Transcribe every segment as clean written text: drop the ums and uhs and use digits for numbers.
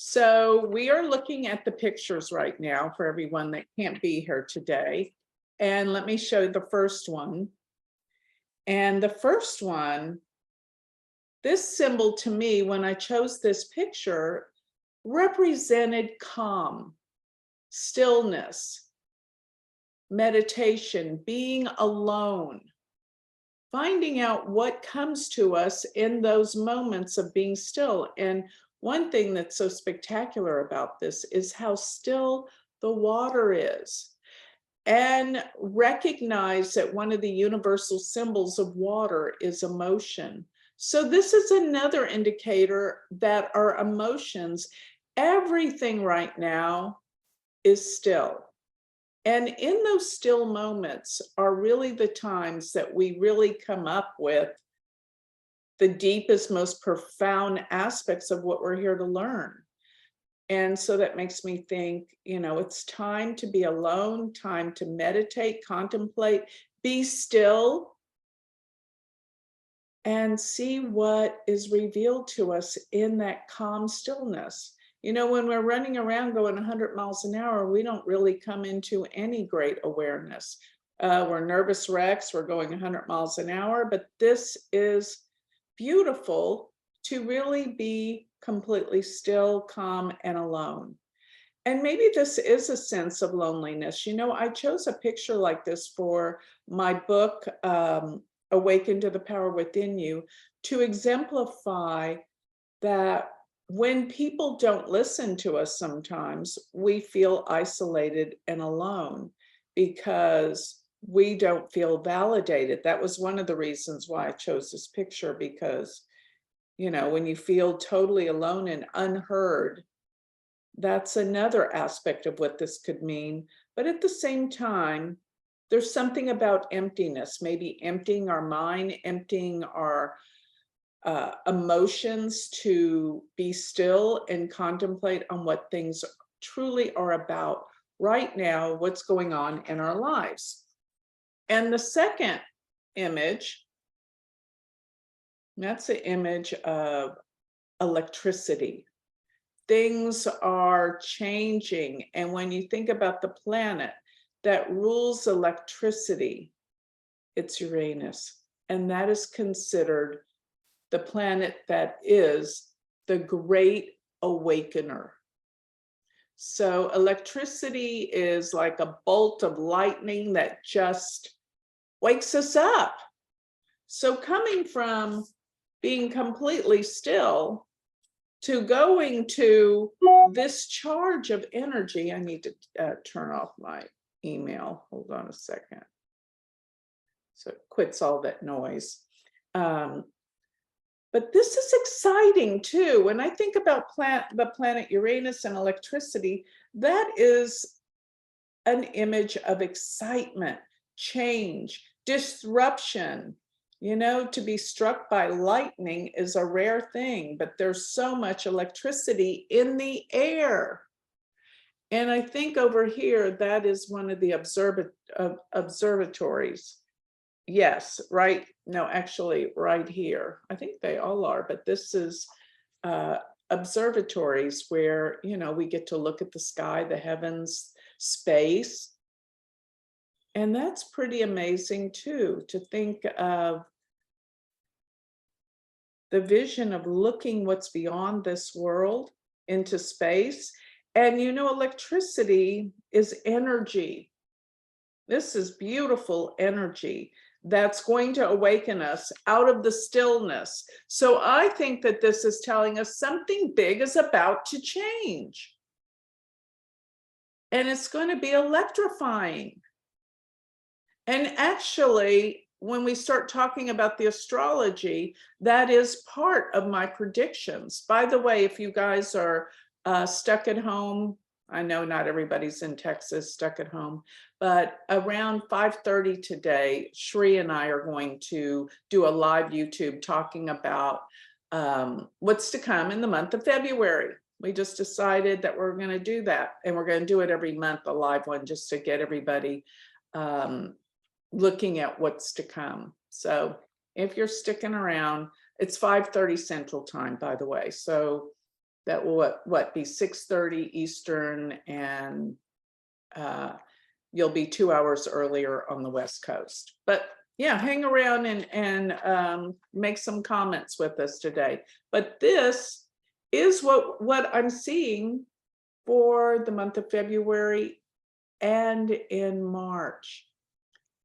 So we are looking at the pictures right now for everyone that can't be here today. And let me show you the first one. And the first one, this symbol to me, when I chose this picture, represented calm, stillness, meditation, being alone, finding out what comes to us in those moments of being still. And one thing that's so spectacular about this is how still the water is. And recognize that one of the universal symbols of water is emotion. So this is another indicator that our emotions, everything right now is still. And in those still moments are really the times that we really come up with the deepest, most profound aspects of what we're here to learn. And so that makes me think, it's time to be alone, time to meditate, contemplate, be still, and see what is revealed to us in that calm stillness. When we're running around going 100 miles an hour, we don't really come into any great awareness. We're nervous wrecks, we're going 100 miles an hour, but this is beautiful to really be completely still, calm, and alone. And maybe this is a sense of loneliness. I chose a picture like this for my book, Awaken to the Power Within You, to exemplify that when people don't listen to us sometimes, we feel isolated and alone because we don't feel validated. That was one of the reasons why I chose this picture, because, when you feel totally alone and unheard, that's another aspect of what this could mean. But at the same time, there's something about emptiness, maybe emptying our mind, emptying our emotions to be still and contemplate on what things truly are about right now, what's going on in our lives. And the second image, that's the image of electricity. Things are changing. And when you think about the planet that rules electricity, it's Uranus. And that is considered the planet that is the great awakener. So electricity is like a bolt of lightning that just wakes us up. So coming from being completely still to going to this charge of energy, I need to turn off my email. Hold on a second. So it quits all that noise. But this is exciting too. When I think about the planet Uranus and electricity, that is an image of excitement, change, disruption. To be struck by lightning is a rare thing, but there's so much electricity in the air. And I think over here, that is one of the observatories. Yes, right. No, actually right here. I think they all are, but this is observatories where, we get to look at the sky, the heavens, space. And that's pretty amazing too, to think of the vision of looking what's beyond this world into space. And, electricity is energy. This is beautiful energy that's going to awaken us out of the stillness. So I think that this is telling us something big is about to change. And it's going to be electrifying. And actually, when we start talking about the astrology, that is part of my predictions. By the way, if you guys are stuck at home, I know not everybody's in Texas stuck at home, but around 5:30 today, Shri and I are going to do a live YouTube talking about what's to come in the month of February. We just decided that we're going to do that, and we're going to do it every month, a live one, just to get everybody looking at what's to come. So if you're sticking around, it's 5:30 Central Time, by the way. So that will what be 6:30 Eastern, and you'll be 2 hours earlier on the West Coast. But yeah, hang around and make some comments with us today. But this is what I'm seeing for the month of February and in March,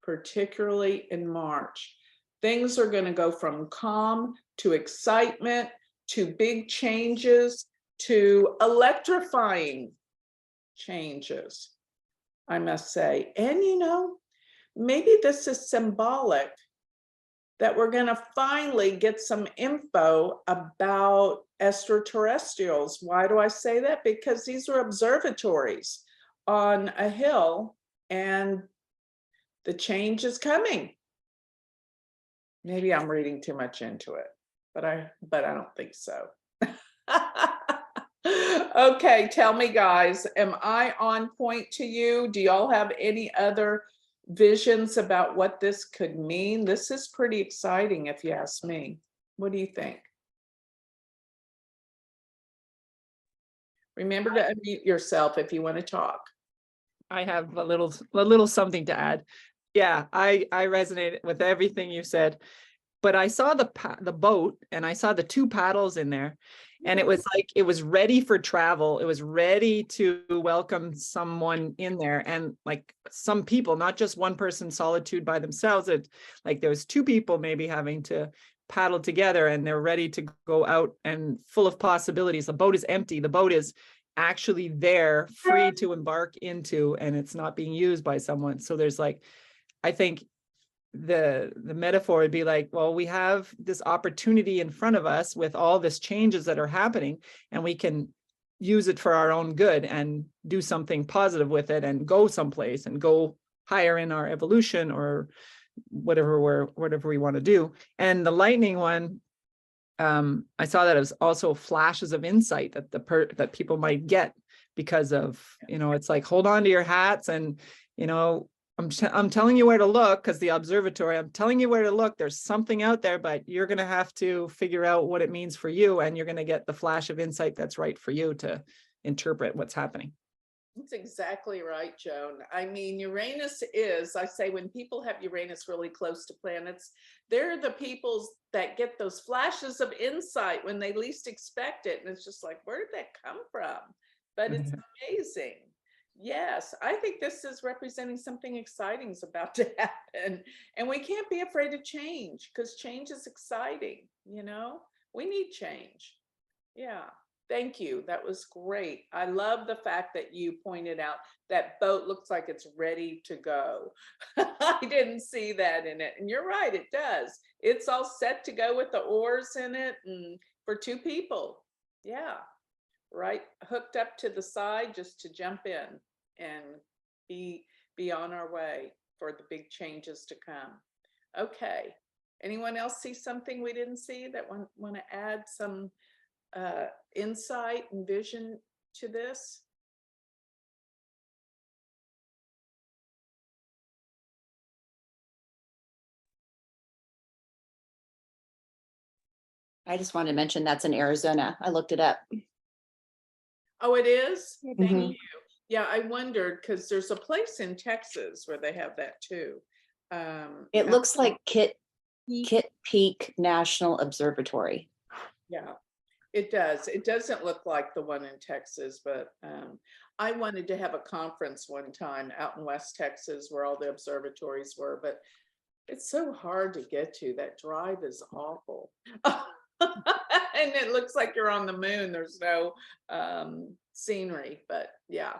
particularly in March. Things are going to go from calm to excitement to big changes to electrifying changes, I must say. And maybe this is symbolic that we're going to finally get some info about extraterrestrials. Why do I say that? Because these are observatories on a hill and the change is coming. Maybe I'm reading too much into it, but I don't think so. Okay, tell me, guys, am I on point to you? Do y'all have any other visions about what this could mean? This is pretty exciting, if you ask me. What do you think? Remember to unmute yourself if you want to talk. I have a little something to add. Yeah, I resonate with everything you said, but I saw the boat and I saw the 2 paddles in there, and it was like it was ready for travel. It was ready to welcome someone in there, and like some people, not just one person, solitude by themselves. It like there was 2 people maybe having to paddle together, and they're ready to go out and full of possibilities. The boat is empty. The boat is actually there, free to embark into, and it's not being used by someone. So there's like, I think the metaphor would be like, well, we have this opportunity in front of us with all this changes that are happening, and we can use it for our own good and do something positive with it and go someplace and go higher in our evolution or whatever we want to do. And the lightning one, I saw that as also flashes of insight that that people might get because of, it's like, hold on to your hats, and, I'm telling you where to look, because the observatory, I'm telling you where to look. There's something out there, but you're going to have to figure out what it means for you. And you're going to get the flash of insight that's right for you to interpret what's happening. That's exactly right, Joan. I mean, Uranus is, I say, when people have Uranus really close to planets, they're the peoples that get those flashes of insight when they least expect it. And it's just like, where did that come from? But it's amazing. Yes, I think this is representing something exciting is about to happen. And we can't be afraid of change, because change is exciting. We need change. Yeah. Thank you. That was great. I love the fact that you pointed out that boat looks like it's ready to go. I didn't see that in it. And you're right, it does. It's all set to go with the oars in it, and for 2 people. Yeah. Right. Hooked up to the side just to jump in and be on our way for the big changes to come. Okay. Anyone else see something we didn't see that want to add some insight and vision to this? I just wanted to mention that's in Arizona. I looked it up. Oh, it is? Thank Mhm. you. Yeah, I wondered, because there's a place in Texas where they have that too. It looks like Kitt Peak National Observatory. Yeah, it does. It doesn't look like the one in Texas, but I wanted to have a conference one time out in West Texas where all the observatories were, but it's so hard to get to. That drive is awful. And it looks like you're on the moon. There's no scenery, but yeah.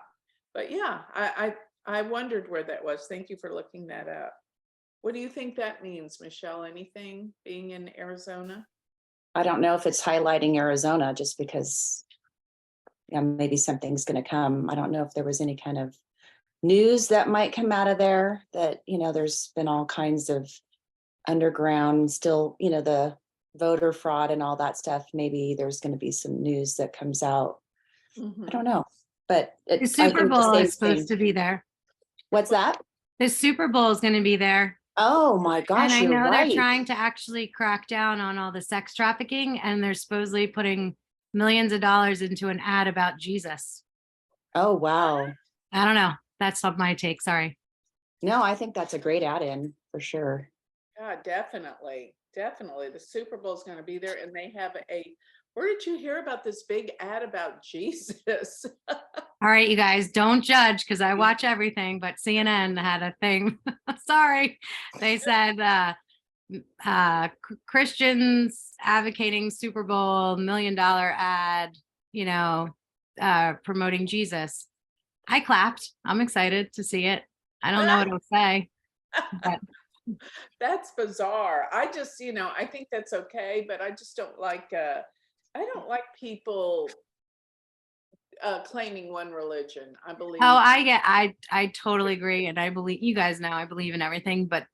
I wondered where that was. Thank you for looking that up. What do you think that means, Michelle? Anything being in Arizona? I don't know if it's highlighting Arizona just because maybe something's going to come. I don't know if there was any kind of news that might come out of there that, there's been all kinds of underground still, the voter fraud and all that stuff. Maybe there's going to be some news that comes out. I don't know, but The Super Bowl is supposed to be there. What's that? The Super Bowl is going to be there. Oh my gosh, And I you're know right. they're trying to actually crack down on all the sex trafficking, and they're supposedly putting millions of dollars into an ad about Jesus. Oh, wow. I don't know. That's not my take. Sorry. No, I think that's a great add-in for sure. Yeah, definitely. Definitely. The Super Bowl is going to be there, and they have where did you hear about this big ad about Jesus? All right, you guys, don't judge because I watch everything, but CNN had a thing. Sorry. They said Christians advocating Super Bowl $1 million ad, promoting Jesus. I clapped. I'm excited to see it. I don't know what it'll say, but That's bizarre. I just, I think that's okay, but I just don't like people claiming one religion. I believe. oh, I totally agree. And I believe, you guys know, I believe in everything, but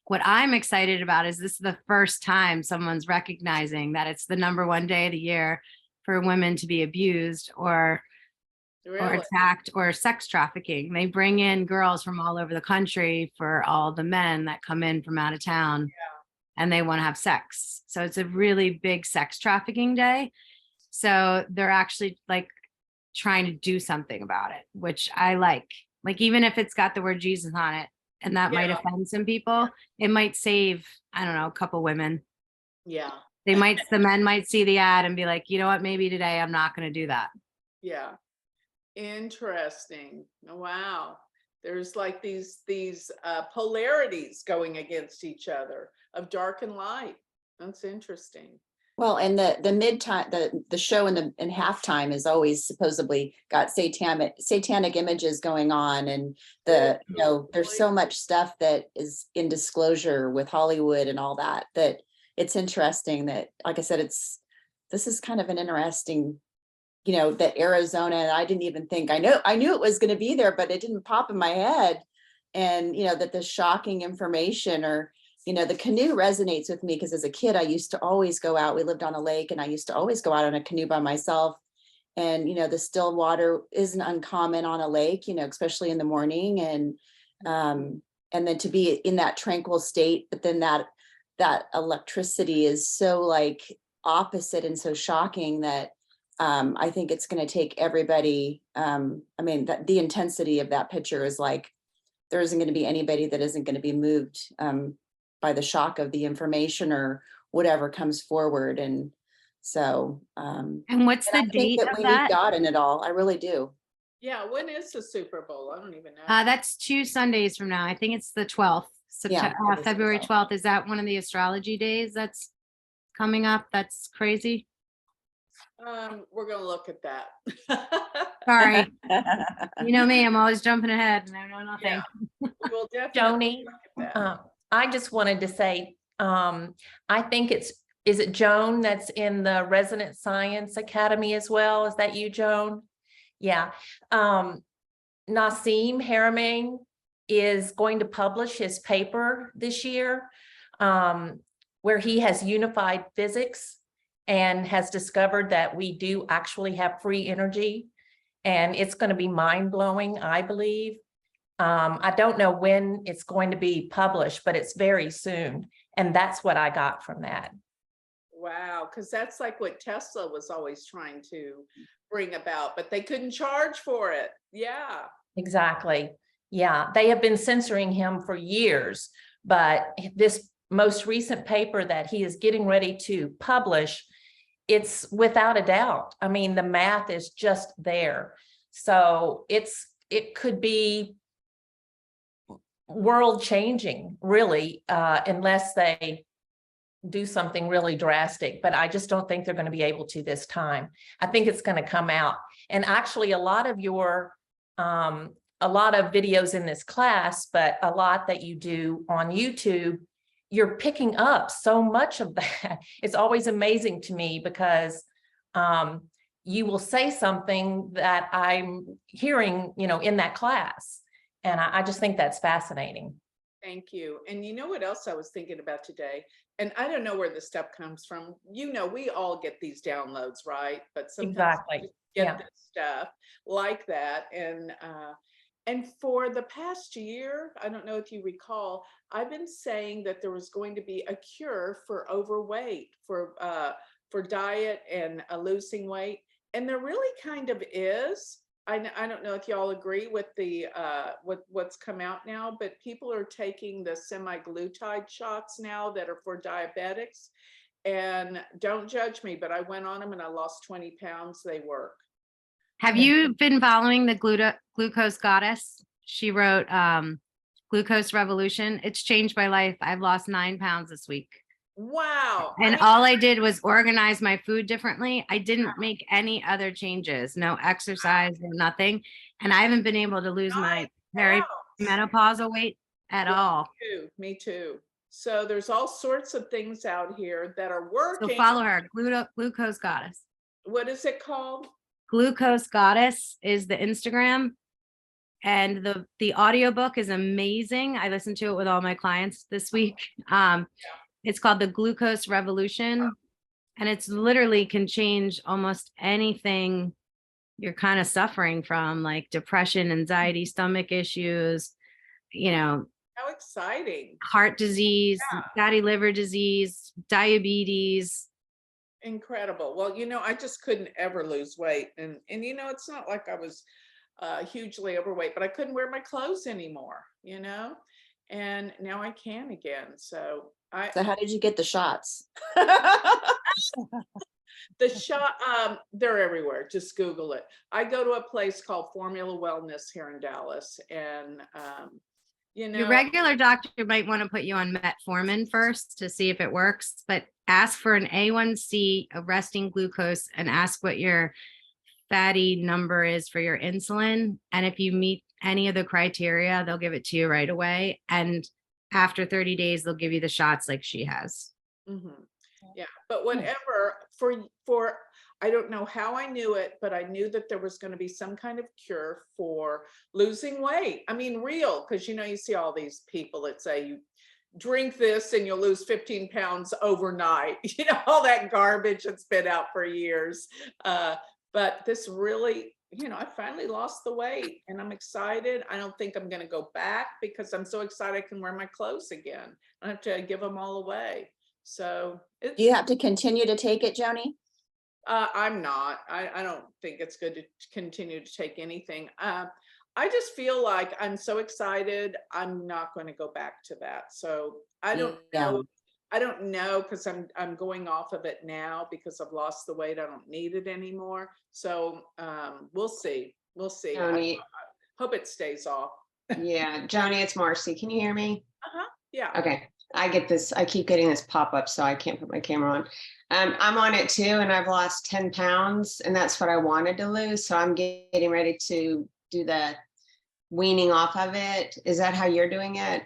what I'm excited about is this is the first time someone's recognizing that it's the #1 day of the year for women to be abused or Really? attacked or sex trafficking. They bring in girls from all over the country for all the men that come in from out of town and they want to have sex. So it's a really big sex trafficking day. So they're actually like trying to do something about it, which I like. Like, even if it's got the word Jesus on it, and that might offend some people, it might save, I don't know, a couple women. Yeah. The men might see the ad and be like, you know what, maybe today I'm not going to do that. Yeah. Interesting. Wow. There's like these polarities going against each other of dark and light. That's interesting. Well, and the mid time, the show in halftime is always supposedly got satanic images going on, and there's so much stuff that is in disclosure with Hollywood and all that it's interesting that, like I said, this is kind of an interesting, that Arizona, and I didn't even think, I knew it was going to be there, but it didn't pop in my head, and that the shocking information or the canoe resonates with me because as a kid, I used to always go out. We lived on a lake and I used to always go out on a canoe by myself. And, the still water isn't uncommon on a lake, especially in the morning. And then to be in that tranquil state, but then that electricity is so like opposite and so shocking that I think it's going to take everybody. That the intensity of that picture is like, there isn't going to be anybody that isn't going to be moved by the shock of the information or whatever comes forward. And so and what's the date that of we that? need God in it all. I really do. Yeah. When is the Super Bowl? I don't even know. That's 2 Sundays from now. I think it's the 12th, February 12th. Is that one of the astrology days that's coming up? That's crazy. We're gonna look at that. Sorry. You know me, I'm always jumping ahead and I know nothing. Yeah. We will definitely Joni, look at that. I just wanted to say, I think is it Joan that's in the Resident Science Academy as well? Is that you, Joan? Yeah. Nassim Haramain is going to publish his paper this year, where he has unified physics and has discovered that we do actually have free energy. And it's going to be mind-blowing, I believe. I don't know when it's going to be published, but it's very soon. And that's what I got from that. Wow, because that's like what Tesla was always trying to bring about, but they couldn't charge for it. Yeah. Exactly. Yeah, they have been censoring him for years, but this most recent paper that he is getting ready to publish, it's without a doubt. I mean, the math is just there. So it could be world changing, really, unless they do something really drastic. But I just don't think they're going to be able to this time. I think it's going to come out. And actually, a lot of videos in this class, but a lot that you do on YouTube, you're picking up so much of that. It's always amazing to me because you will say something that I'm hearing, in that class. And I just think that's fascinating. Thank you. And you know what else I was thinking about today? And I don't know where this stuff comes from. We all get these downloads, right? But sometimes Exactly. we get this stuff like that. And for the past year, I don't know if you recall, I've been saying that there was going to be a cure for overweight, for for diet and losing weight. And there really kind of is. I don't know if y'all agree with the what's come out now, but people are taking the semaglutide shots now that are for diabetics. And don't judge me, but I went on them and I lost 20 pounds. They work. Have you been following the glucose goddess? She wrote Glucose Revolution. It's changed my life. I've lost 9 pounds this week. Wow. And all I did was organize my food differently. I didn't make any other changes, no exercise, no nothing. And I haven't been able to lose my very menopausal weight at all. Me too. So there's all sorts of things out here that are working. So follow her, Glucose Goddess. What is it called? Glucose Goddess is the Instagram. And the audiobook is amazing. I listened to it with all my clients this week. It's called The Glucose Revolution. And it's literally can change almost anything you're kind of suffering from, like depression, anxiety, stomach issues, How exciting. heart disease, fatty liver disease, diabetes. Incredible. Well, I just couldn't ever lose weight. And it's not like I was hugely overweight, but I couldn't wear my clothes anymore, and now I can again. So how did you get the shots? the shot, they're everywhere. Just Google it. I go to a place called Formula Wellness here in Dallas, and Your regular doctor might want to put you on metformin first to see if it works, but ask for an A1C, a resting glucose, and ask what your fatty number is for your insulin. And if you meet any of the criteria, they'll give it to you right away. And after 30 days, they'll give you the shots like she has. Mm-hmm. Yeah, but whatever, for I don't know how I knew it, but I knew that there was going to be some kind of cure for losing weight. I mean, real, because you see all these people that say you drink this and you'll lose 15 pounds overnight, all that garbage that's been out for years. But this really, I finally lost the weight and I'm excited. I don't think I'm going to go back because I'm so excited I can wear my clothes again. I don't have to give them all away. So Do you have to continue to take it, Joni? I'm not. I don't think it's good to continue to take anything. I just feel like I'm so excited. I'm not going to go back to that. So I don't know. I don't know because I'm going off of it now because I've lost the weight. I don't need it anymore. So we'll see. We'll see. Joni. I hope it stays off. Yeah, Joni, it's Marcy. Can you hear me? Yeah. Okay. I get this. I keep getting this pop up, so I can't put my camera on. I'm on it too, and I've lost 10 pounds, and that's what I wanted to lose. So I'm getting ready to do the weaning off of it. Is that how you're doing it?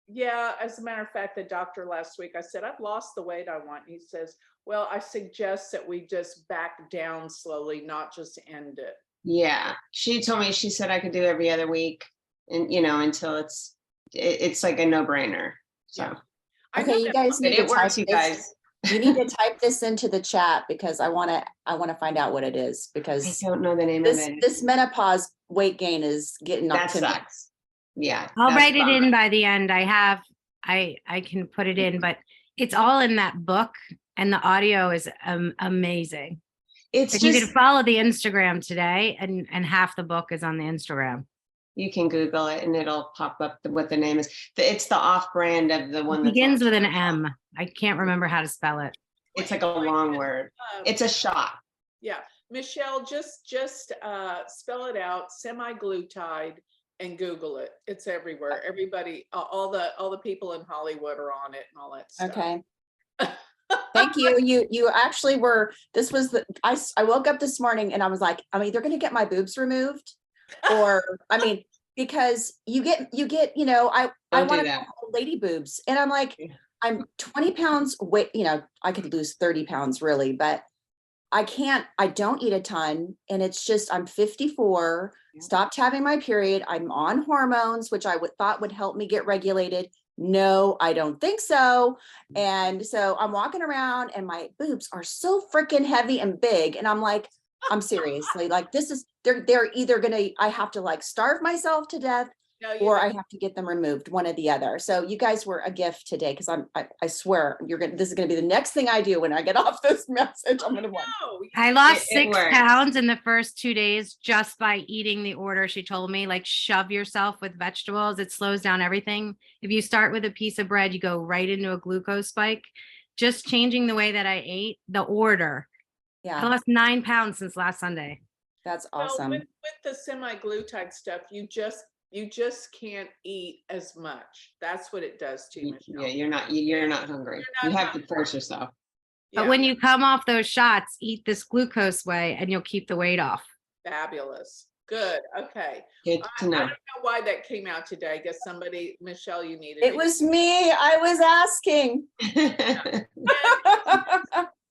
Yeah, as a matter of fact, the doctor last week, I said, I've lost the weight I want. And he says, well, I suggest that we just back down slowly, not just end it. Yeah. She told me, she said I could do every other week and, until it's like a no brainer. So. Yeah. Okay, you guys need to type you this. guys. You need to type this into the chat because I want to find out what it is I because don't know the name of it. this menopause weight gain is getting up That to me. sucks. Yeah. I'll that's write it bummer. in by the end. I can put it in, but it's all in that book and the audio is amazing. It's If just, you could follow the Instagram today and half the book is on the Instagram. you can Google it and it'll pop up what the name is. It's the off brand of the one It that begins with an M. I can't remember how to spell it. It's like a long word. It's a shot. Yeah, Michelle, just spell it out, semaglutide, and Google it. It's everywhere. Everybody, all the people in Hollywood are on it and all that stuff. Okay. Thank you. You actually were. This was I woke up this morning and I was like, I'm either going to get my boobs removed, or because you get I want to have lady boobs, and I'm like, I'm 20 pounds weight. I could lose 30 pounds really, but I can't. I don't eat a ton, and it's just I'm 54. Stopped having my period. I'm on hormones, which I thought would help me get regulated. No, I don't think so. And so I'm walking around and my boobs are so freaking heavy and big. And I'm like, I'm seriously like, this is, they're either I have to like starve myself to death No, you or know, I have to get them removed, one or the other. So you guys were a gift today, because I swear this is gonna be the next thing I do when I get off this message. I'm gonna want. no, I lost It 6 works. pounds in the first 2 days just by eating the order she told me, like shove yourself with vegetables. It slows down everything. If you start with a piece of bread, you go right into a glucose spike. Just changing the way that I ate, the order. I Yeah, lost 9 pounds since last Sunday. that's well, awesome. with the semi-glutide stuff, you just can't eat as much. That's what it does to you, Yeah, Michelle. you're not hungry. You're You not have to force yourself. But Yeah, when you come off those shots, eat this glucose way and you'll keep the weight off. fabulous. Good. Okay. Good I to don't know. know why that came out today. I guess somebody, Michelle, you needed It was me. I was asking.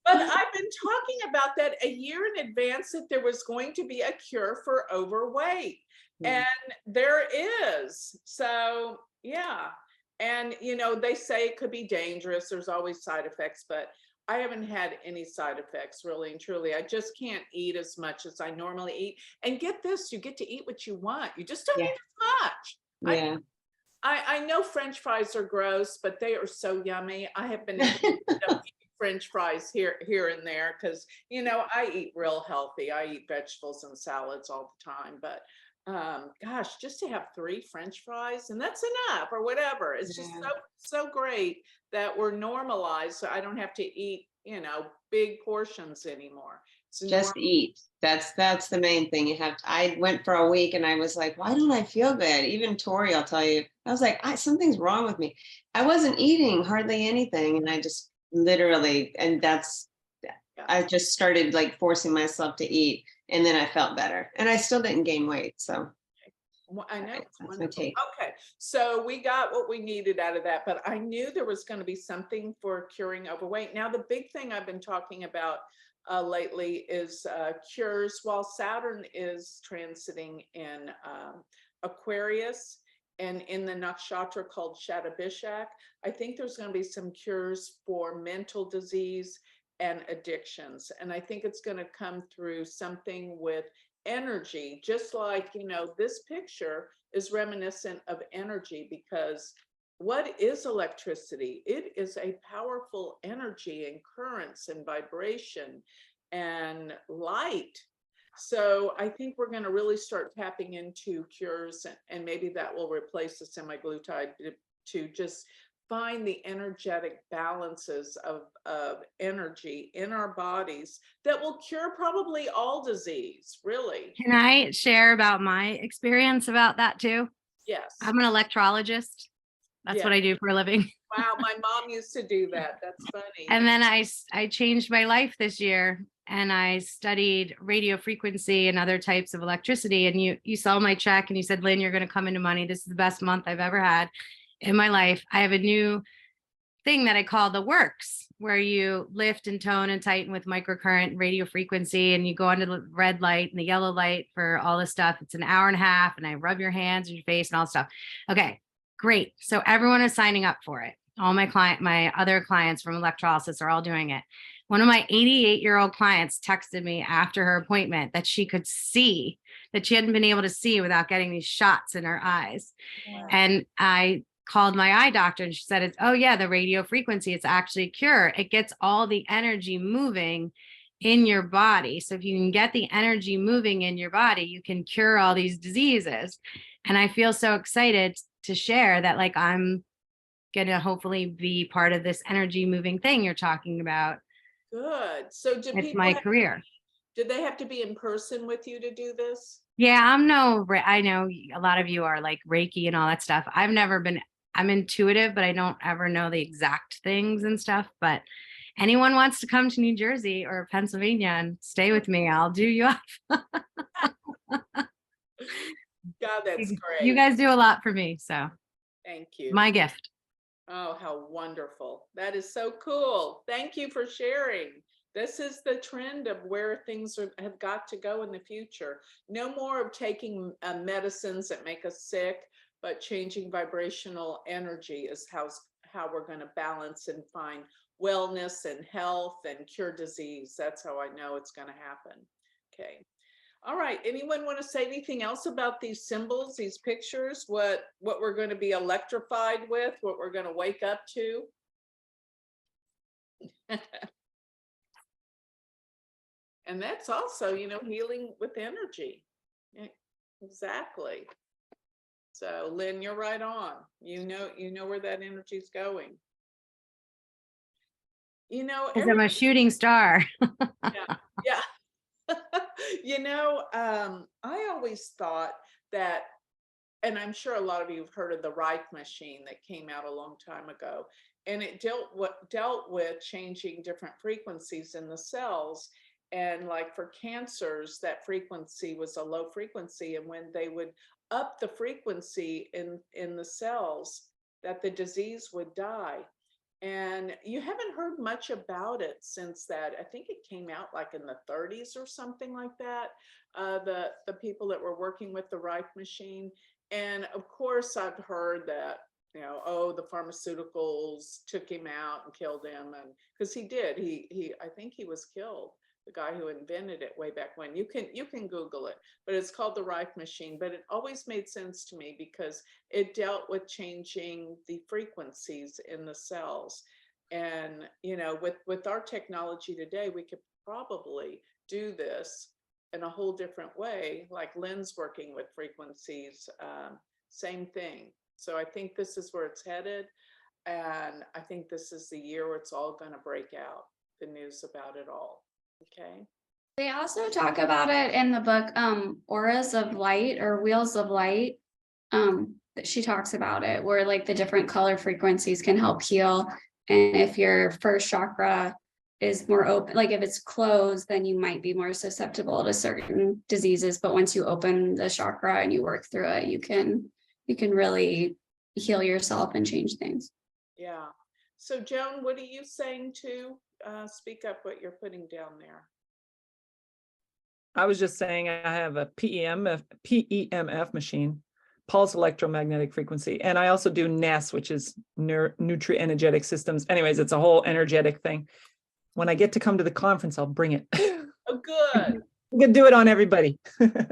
But I've been talking about that a year in advance, that there was going to be a cure for overweight. Yeah. And there is. So, yeah. And, they say it could be dangerous. There's always side effects, but I haven't had any side effects, really and truly. I just can't eat as much as I normally eat. And get this, you get to eat what you want. You just don't Yeah. eat as much. Yeah. I know French fries are gross, but they are so yummy. I have been able to end up eating French fries here and there because, I eat real healthy. I eat vegetables and salads all the time. But gosh, just to have 3 French fries and that's enough or whatever. It's just Yeah. so great that we're normalized. So I don't have to eat, big portions anymore. It's Just eat. That's the main thing. I went for a week and I was like, why don't I feel good? Even Tori, I'll tell you, I was like, something's wrong with me. I wasn't eating hardly anything. And I just literally, I just started like forcing myself to eat. And then I felt better and I still didn't gain weight. So I know. Right, It's that's my wonderful. take. Okay, so we got what we needed out of that, but I knew there was going to be something for curing overweight. Now, the big thing I've been talking about lately is cures. While Saturn is transiting in Aquarius and in the nakshatra called Shatabishak, I think there's going to be some cures for mental disease and addictions. And I think it's going to come through something with energy, just like, this picture is reminiscent of energy, because what is electricity? It is a powerful energy and currents and vibration and light. So I think we're going to really start tapping into cures, and maybe that will replace the semi-glutide to just find the energetic balances of energy in our bodies that will cure probably all disease, really. Can I share about my experience about that too? Yes. I'm an electrologist. That's Yeah. what I do for a living. Wow, my mom used to do that. That's funny. And then I changed my life this year and I studied radio frequency and other types of electricity. And you saw my check and you said, Lynn, you're going to come into money. This is the best month I've ever had in my life. I have a new thing that I call the works, where you lift and tone and tighten with microcurrent radio frequency, and you go under the red light and the yellow light for all this stuff. It's an hour and a half, and I rub your hands and your face and all stuff. Okay, great. So everyone is signing up for it. All my other clients from electrolysis are all doing it. One of my 88-year-old clients texted me after her appointment that she could see, that she hadn't been able to see without getting these shots in her eyes. Wow. And I called my eye doctor and she said, oh yeah, the radio frequency, it's actually a cure. It gets all the energy moving in your body. So if you can get the energy moving in your body, you can cure all these diseases. And I feel so excited to share that, like, I'm going to hopefully be part of this energy moving thing you're talking about. Good. So It's my career. Do they have to be in person with you to do this? Yeah, I know a lot of you are like Reiki and all that stuff. I'm intuitive, but I don't ever know the exact things and stuff. But anyone wants to come to New Jersey or Pennsylvania and stay with me, I'll do you up. God, that's great. You guys do a lot for me. So Thank you. my gift. Oh, how wonderful. That is so cool. Thank you for sharing. This is the trend of where things have got to go in the future. No more of taking medicines that make us sick, but changing vibrational energy is how we're going to balance and find wellness and health and cure disease. That's how I know it's going to happen. Okay. All right, anyone want to say anything else about these symbols, these pictures, what we're going to be electrified with, what we're going to wake up to? And that's also, healing with energy. Yeah, exactly. So Lynn, you're right on. You know where that energy is going. Because I'm a shooting star. Yeah. I always thought that, and I'm sure a lot of you have heard of the Reich machine that came out a long time ago, and it dealt with changing different frequencies in the cells. And like for cancers, that frequency was a low frequency, and when they would up the frequency in the cells, that the disease would die. And you haven't heard much about it since that. I think it came out like in the 30s or something like that. The people that were working with the Reich machine. And of course, I've heard that, the pharmaceuticals took him out and killed him. And because he did, I think he was killed, the guy who invented it way back when. You can Google it, but it's called the Reich machine. But it always made sense to me because it dealt with changing the frequencies in the cells. And, with our technology today, we could probably do this in a whole different way, like Lynn's working with frequencies, same thing. So I think this is where it's headed. And I think this is the year where it's all going to break out, the news about it all. Okay. They also talk about it in the book, Auras of Light or Wheels of Light. That she talks about it, where like the different color frequencies can help heal. And if your first chakra is more open, like if it's closed, then you might be more susceptible to certain diseases. But once you open the chakra and you work through it, you can really heal yourself and change things. Yeah. So Joan, what are you saying to speak up what you're putting down there? I was just saying I have a PEMF machine, pulse electromagnetic frequency. And I also do NES, which is nutri-energetic systems. Anyways, it's a whole energetic thing. When I get to come to the conference, I'll bring it. Oh, good. We can do it on everybody. Good.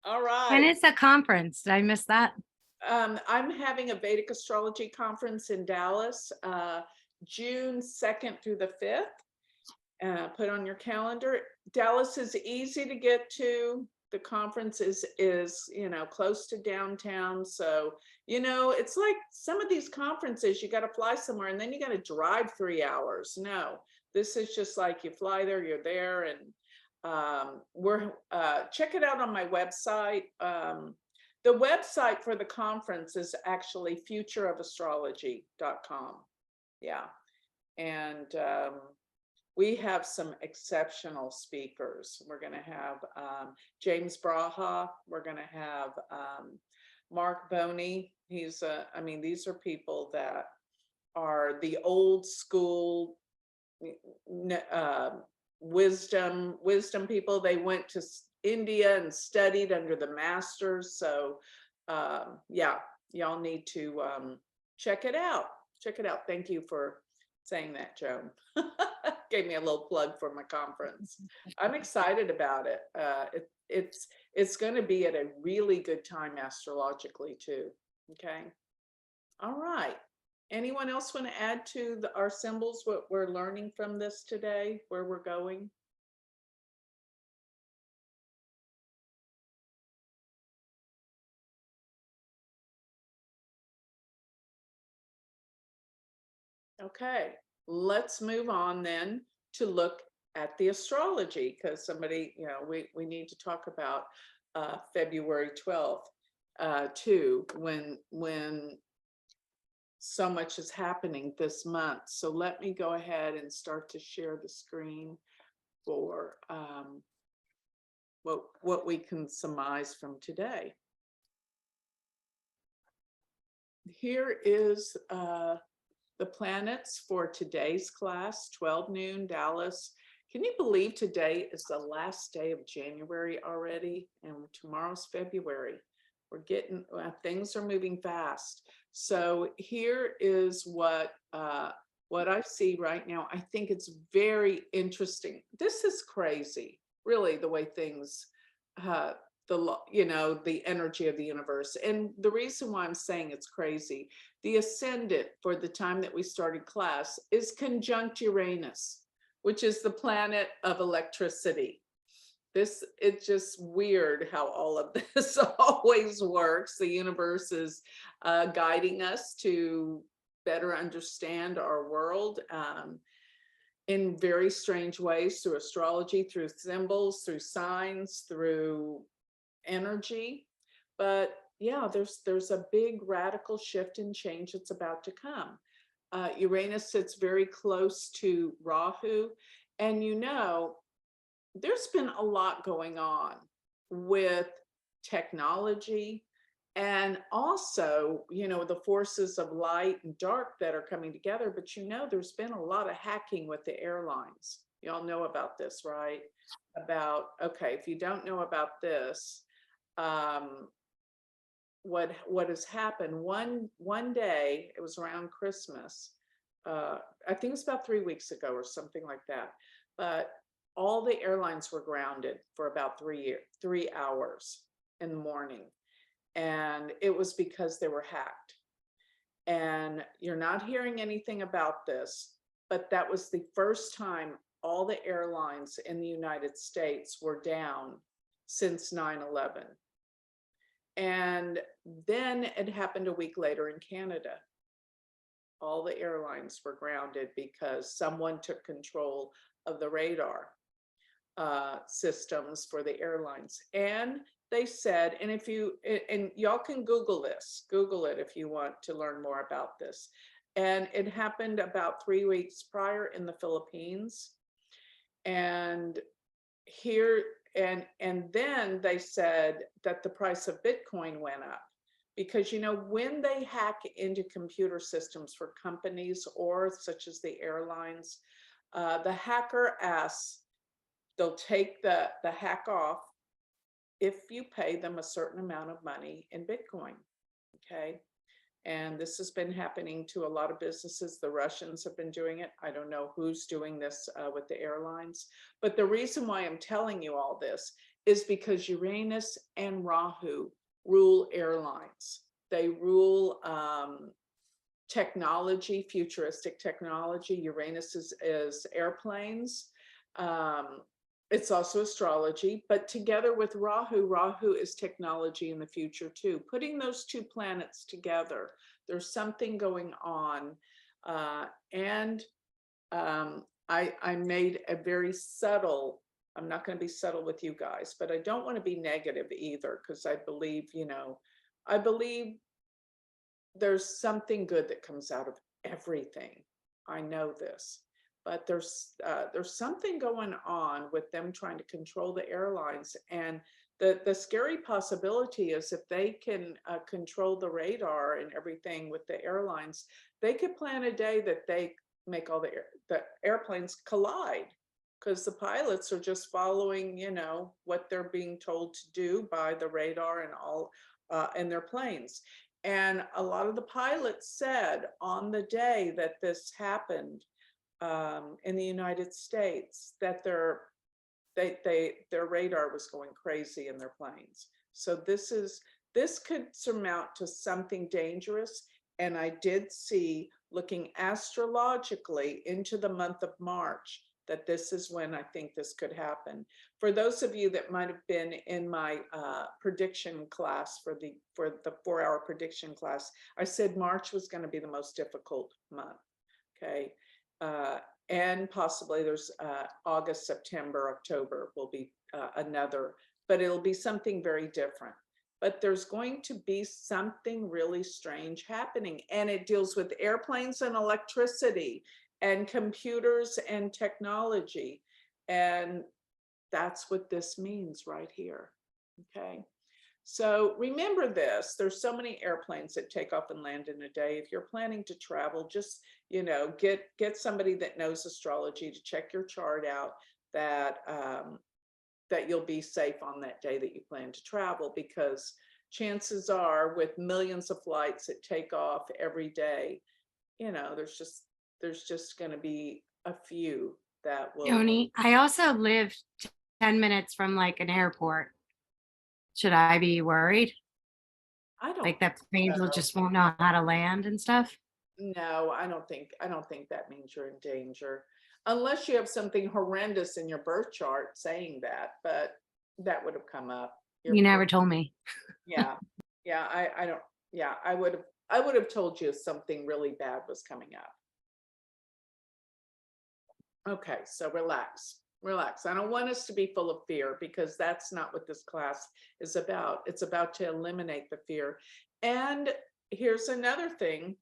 All right. And it's a conference. Did I miss that? I'm having a Vedic astrology conference in Dallas, June 2nd through the 5th. Put on your calendar. Dallas is easy to get to. The conference is close to downtown. So, it's like some of these conferences, you got to fly somewhere and then you got to drive 3 hours. No, this is just like you fly there, you're there. And check it out on my website. The website for the conference is actually futureofastrology.com. Yeah. And we have some exceptional speakers. We're going to have James Braha. We're going to have Mark Boney. These are people that are the old school wisdom people. They went to India and studied under the masters. So y'all need to check it out. Thank you for saying that, Joan. Gave me a little plug for my conference. I'm excited about it. It's going to be at a really good time astrologically too. Okay. All right. Anyone else want to add to our symbols, what we're learning from this today, where we're going? Okay, let's move on then to look at the astrology, because somebody, we need to talk about February 12th too, when so much is happening this month. So let me go ahead and start to share the screen for what we can surmise from today. Here is the planets for today's class, 12 noon, Dallas. Can you believe today is the last day of January already? And tomorrow's February. Things are moving fast. So here is what I see right now. I think it's very interesting. This is crazy. really the way things, the energy of the universe. And the reason why I'm saying it's crazy, the ascendant for the time that we started class is conjunct Uranus, which is the planet of electricity. It's just weird how all of this always works. The universe is guiding us to better understand our world in very strange ways, through astrology, through symbols, through signs, through energy. But yeah, there's a big radical shift and change that's about to come. Uranus sits very close to Rahu, and there's been a lot going on with technology, and also, the forces of light and dark that are coming together. But there's been a lot of hacking with the airlines. Y'all know about this, right? Okay, if you don't know about this, what has happened, one day, it was around Christmas, I think it's about 3 weeks ago or something like that, but all the airlines were grounded for about 3 hours in the morning. And it was because they were hacked. And you're not hearing anything about this, but that was the first time all the airlines in the United States were down since 9/11. And then it happened a week later in Canada. All the airlines were grounded because someone took control of the radar systems for the airlines. And they said, and y'all can Google it if you want to learn more about this. And it happened about 3 weeks prior in the Philippines. And here, and then they said that the price of Bitcoin went up. Because, when they hack into computer systems for companies or such as the airlines, the hacker asks, they'll take the hack off if you pay them a certain amount of money in Bitcoin. Okay. And this has been happening to a lot of businesses. The Russians have been doing it. I don't know who's doing this with the airlines. But the reason why I'm telling you all this is because Uranus and Rahu rule airlines. They rule technology, futuristic technology. Uranus is airplanes. It's also astrology, but together with Rahu is technology in the future too. Putting those two planets together, there's something going on. I made a very subtle, I'm not going to be subtle with you guys, but I don't want to be negative either, because I believe there's something good that comes out of everything. I know this. But there's something going on with them trying to control the airlines. And the scary possibility is, if they can control the radar and everything with the airlines, they could plan a day that they make all the airplanes collide, because the pilots are just following, what they're being told to do by the radar and all in their planes. And a lot of the pilots said on the day that this happened, in the United States, that their radar was going crazy in their planes. So this could surmount to something dangerous. And I did see, looking astrologically into the month of March, that this is when I think this could happen. For those of you that might have been in my prediction class, for the 4-hour prediction class, I said March was going to be the most difficult month. Okay. And possibly there's August, September, October will be another, but it'll be something very different. But there's going to be something really strange happening, and it deals with airplanes and electricity and computers and technology. And that's what this means right here. Okay. So remember this, there's so many airplanes that take off and land in a day. If you're planning to travel, just, get somebody that knows astrology to check your chart out, that you'll be safe on that day that you plan to travel, because chances are, with millions of flights that take off every day, there's just going to be a few that will. Joni, I also lived 10 minutes from like an airport. Should I be worried? I don't. Like that planes will so. just won't know how to land and stuff? No, I don't think that means you're in danger. Unless you have something horrendous in your birth chart saying that, but that would have come up. Your You never birth- told me. Yeah. Yeah, I don't, yeah, I would have told you if something really bad was coming up. Okay, so relax. Relax. I don't want us to be full of fear because that's not what this class is about. It's about to eliminate the fear. And here's another thing.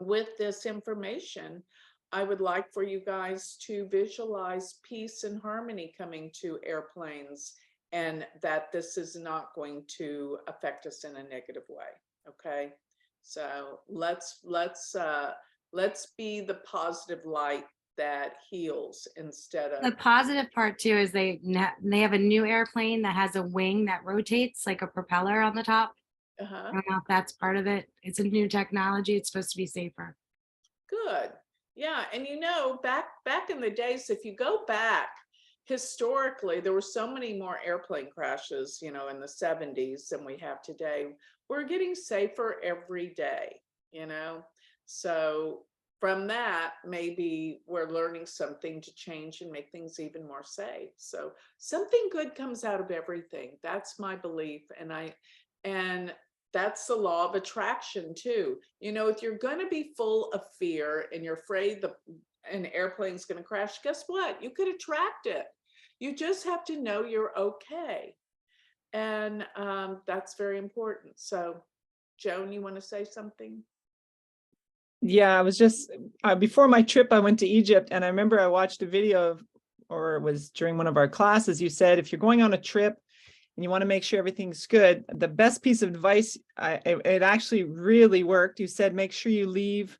With this information, I would like for you guys to visualize peace and harmony coming to airplanes, and that this is not going to affect us in a negative way. Okay, so let's be the positive light that heals instead The of. positive part too is they have a new airplane that has a wing that rotates like a propeller on the top. Uh-huh. I don't know if that's part of it. It's a new technology. It's supposed to be safer. Good. Yeah, and you know, back in the days, if you go back historically, there were so many more airplane crashes, you know, in the 70s than we have today. We're getting safer every day, you know. So from that, maybe we're learning something to change and make things even more safe. So something good comes out of everything. That's my belief. And that's the law of attraction too. You know, if you're going to be full of fear and you're afraid an airplane's going to crash, guess what? You could attract it. You just have to know you're okay. And that's very important. So, Joan, you want to say something? Yeah, I was just before my trip, I went to Egypt, and I remember I watched a video of, or it was during one of our classes, you said if you're going on a trip and you want to make sure everything's good, the best piece of advice, it actually really worked. You said make sure you leave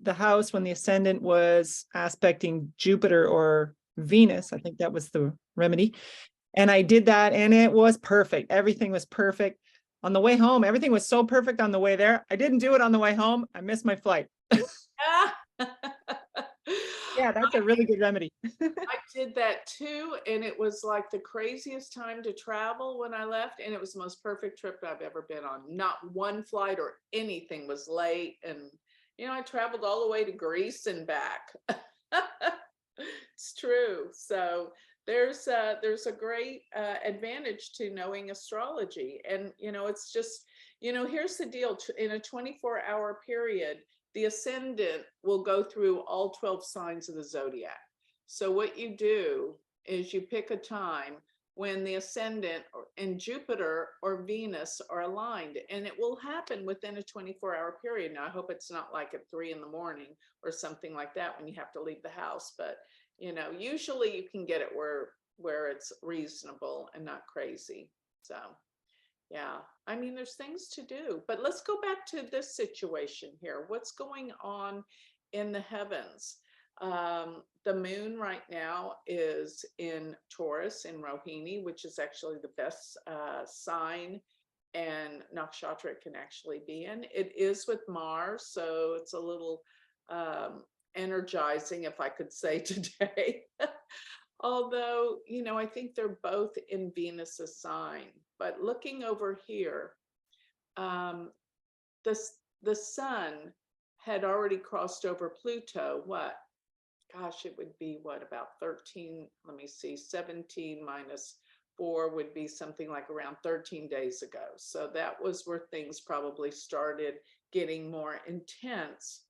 the house when the ascendant was aspecting Jupiter or Venus. I think that was the remedy. And I did that, and it was perfect. Everything was perfect. On the way home, everything was so perfect on the way there. I didn't do it on the way home. I missed my flight. Yeah, that's a really good remedy. I did that too, and it was like the craziest time to travel when I left, and it was the most perfect trip I've ever been on. Not one flight or anything was late, and you know, I traveled all the way to Greece and back. It's true. So there's a great advantage to knowing astrology, and you know, it's just, you know, here's the deal: in a 24-hour period, the ascendant will go through all 12 signs of the zodiac. So what you do is you pick a time when the ascendant and Jupiter or Venus are aligned, and it will happen within a 24-hour period. Now, I hope it's not like at 3 in the morning or something like that when you have to leave the house, but you know, usually you can get it where it's reasonable and not crazy. So yeah, I mean, there's things to do, but let's go back to this situation here. What's going on in the heavens? The moon right now is in Taurus in Rohini, which is actually the best sign and nakshatra it can actually be in. It is with Mars, so it's a little energizing, if I could say today. Although, you know, I think they're both in Venus's sign. But looking over here, the sun had already crossed over Pluto. What? Gosh, it would be what, about 13, let me see, 17 minus 4 would be something like around 13 days ago. So that was where things probably started getting more intense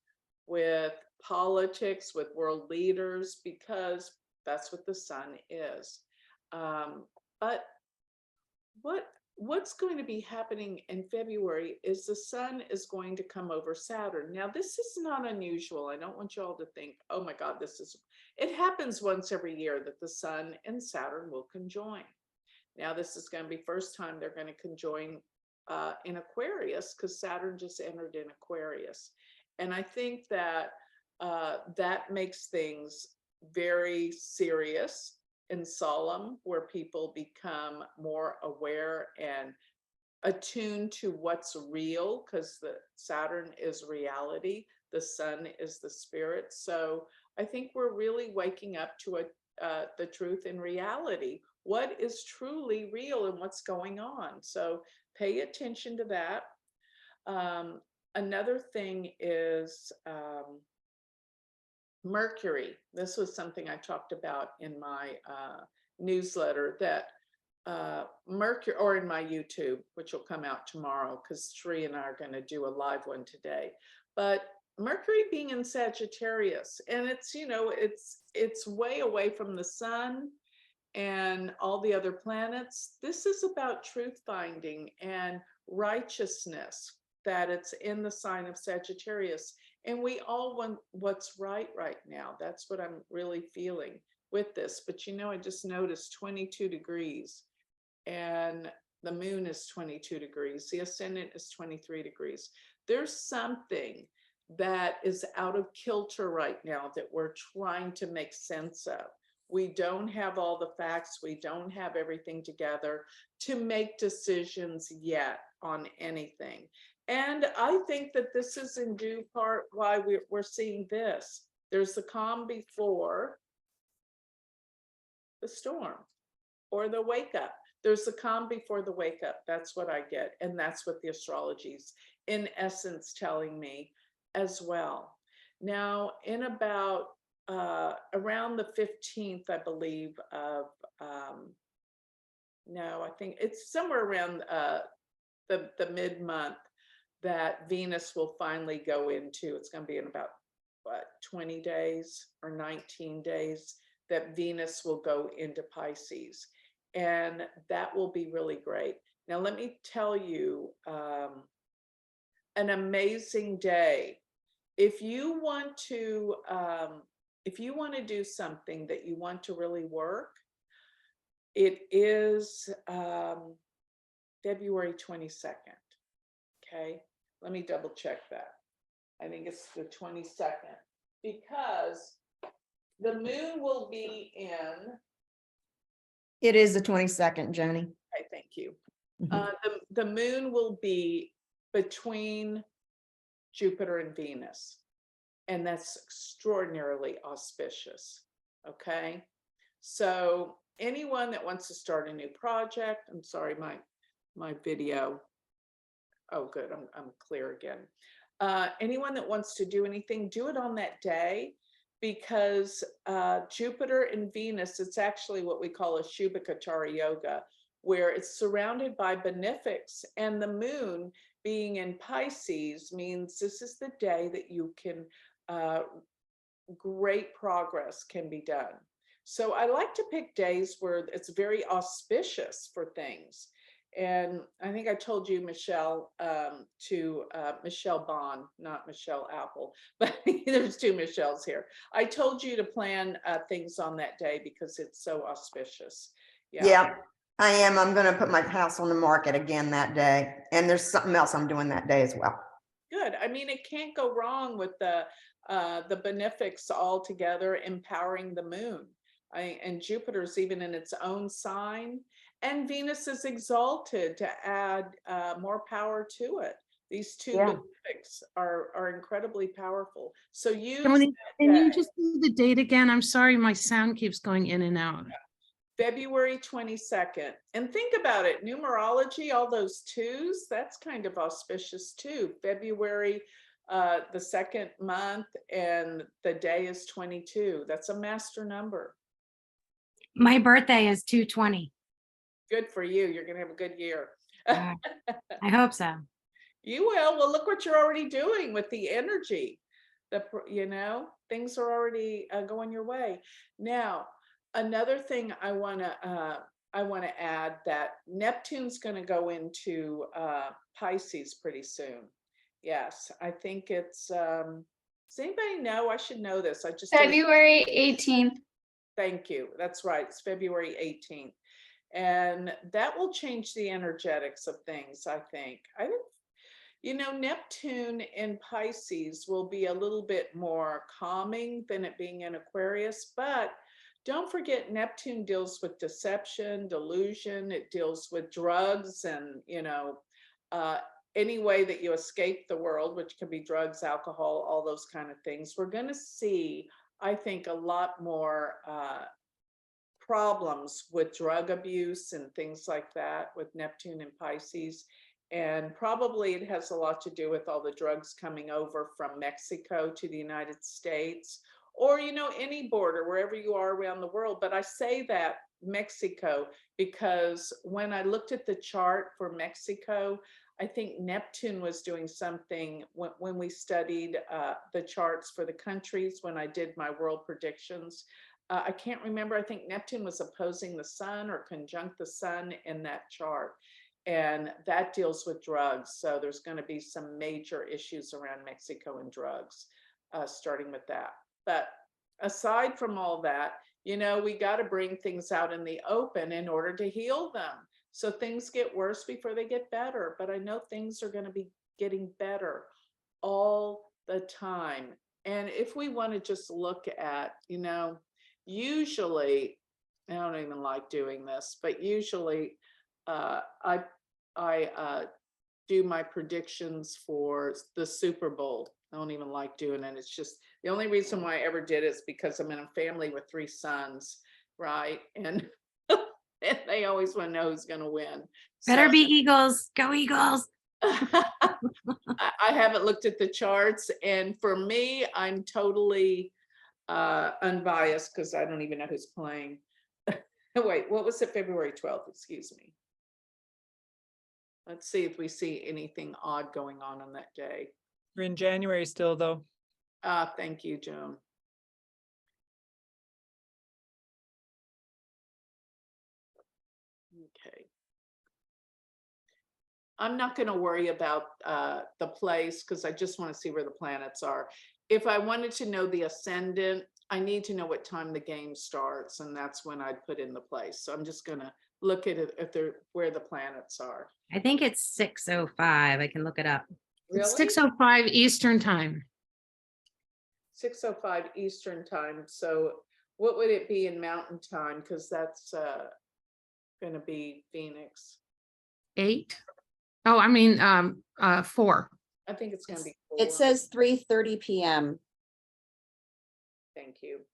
with politics, with world leaders, because that's what the sun is. But what's going to be happening in February is the sun is going to come over Saturn. Now, this is not unusual. I don't want you all to think, oh my God, it happens once every year that the sun and Saturn will conjoin. Now, this is going to be first time they're going to conjoin in Aquarius, because Saturn just entered in Aquarius. And I think that that makes things very serious and solemn, where people become more aware and attuned to what's real, because the Saturn is reality, the sun is the spirit. So I think we're really waking up to the truth in reality. what is truly real and what's going on. So pay attention to that. Another thing is Mercury. This was something I talked about in my newsletter, that Mercury, or in my YouTube, which will come out tomorrow, because Sri and I are going to do a live one today. But Mercury being in Sagittarius, and it's, you know, it's way away from the sun and all the other planets. This is about truth finding and righteousness, that it's in the sign of Sagittarius. And we all want what's right now. That's what I'm really feeling with this. But you know, I just noticed 22 degrees, and the moon is 22 degrees. The ascendant is 23 degrees. There's something that is out of kilter right now that we're trying to make sense of. We don't have all the facts. We don't have everything together to make decisions yet on anything. And I think that this is in due part why we're seeing this. There's the calm before the storm, or the wake up. There's the calm before the wake up. That's what I get. And that's what the astrology's in essence telling me as well. Now, in about around the 15th, I believe, of, no, I think it's somewhere around the mid-month, that Venus will finally go into, it's going to be in about, what, 20 days or 19 days, that Venus will go into Pisces. And that will be really great. Now, let me tell you, an amazing day. If you want to do something that you want to really work, it is February 22nd. Okay, let me double check that. I think it's the 22nd, because the moon will be in. It is the 22nd, Joni. Okay, thank you. Mhm. The moon will be between Jupiter and Venus, and that's extraordinarily auspicious. Okay, so anyone that wants to start a new project, I'm sorry, my video. Oh, good, I'm clear again. Anyone that wants to do anything, do it on that day, because Jupiter and Venus, it's actually what we call a Shubhakatara yoga, where it's surrounded by benefics, and the moon being in Pisces means this is the day that you can, great progress can be done. So I like to pick days where it's very auspicious for things. And I think I told you, Michelle, Michelle Bond, not Michelle Apple, but there's two Michelles here. I told you to plan things on that day because it's so auspicious. Yeah, I am. I'm going to put my house on the market again that day. And there's something else I'm doing that day as well. Good. I mean, it can't go wrong with the benefics all together, empowering the moon. And Jupiter's even in its own sign, and Venus is exalted to add more power to it. These two benefics are incredibly powerful. So Joni, can you just do the date again? I'm sorry, my sound keeps going in and out. February 22nd. And think about it, numerology, all those twos, that's kind of auspicious too. February, the second month, and the day is 22. That's a master number. My birthday is 2/20. Good for you. You're going to have a good year. I hope so. You will. Well, look what you're already doing with the energy. You know, things are already going your way. Now, another thing I want to add, that Neptune's going to go into Pisces pretty soon. Yes, I think it's. Does anybody know? I should know this. I just February 18th. Thank you. That's right. It's February 18th. And that will change the energetics of things, I think. I think, you know, Neptune in Pisces will be a little bit more calming than it being in Aquarius, but don't forget, Neptune deals with deception, delusion. It deals with drugs and, you know, any way that you escape the world, which can be drugs, alcohol, all those kind of things. We're going to see, I think, a lot more problems with drug abuse and things like that with Neptune and Pisces. And probably it has a lot to do with all the drugs coming over from Mexico to the United States, or, you know, any border, wherever you are around the world. But I say that Mexico because when I looked at the chart for Mexico, I think Neptune was doing something when we studied the charts for the countries, when I did my world predictions. I can't remember. I think Neptune was opposing the sun or conjunct the sun in that chart. And that deals with drugs. So there's going to be some major issues around Mexico and drugs, starting with that. But aside from all that, you know, we got to bring things out in the open in order to heal them. So things get worse before they get better. But I know things are going to be getting better all the time. And if we want to just look at, you know, usually, I don't even like doing this, but usually I do my predictions for the Super Bowl. I don't even like doing it. It's just the only reason why I ever did it is because I'm in a family with 3 sons, right? And and they always want to know who's going to win. Better So- be Eagles. Go Eagles. I haven't looked at the charts, and for me, I'm totally unbiased because I don't even know who's playing. Wait, what was it? February 12th, excuse me. Let's see if we see anything odd going on that day. We're in January still, though. Thank you, Joan. Okay. I'm not going to worry about the place because I just want to see where the planets are. If I wanted to know the ascendant, I need to know what time the game starts, and that's when I'd put in the place. So I'm just going to look at it if they're where the planets are. I think it's 6:05. I can look it up. It's Really? 6:05 Eastern time. 6:05 Eastern time. So what would it be in Mountain time? Because that's going to be Phoenix. 8. Oh, I mean, 4. I think it's going to be. It 4. says 3:30 PM. Thank you.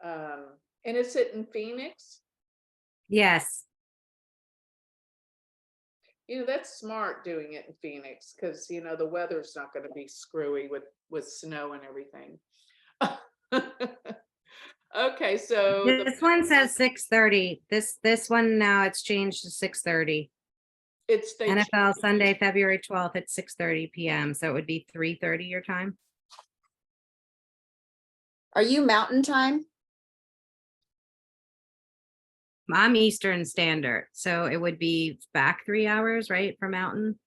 And is it in Phoenix? Yes. You know, that's smart doing it in Phoenix because, you know, the weather's not going to be screwy with snow and everything. Okay, so This one says 6:30. This one now it's changed to 6:30. it's they NFL Sunday, February 12th at 6:30 PM. So it would be 3:30 your time. Are you Mountain time? I'm Eastern Standard, so it would be back 3 hours, right, for Mountain?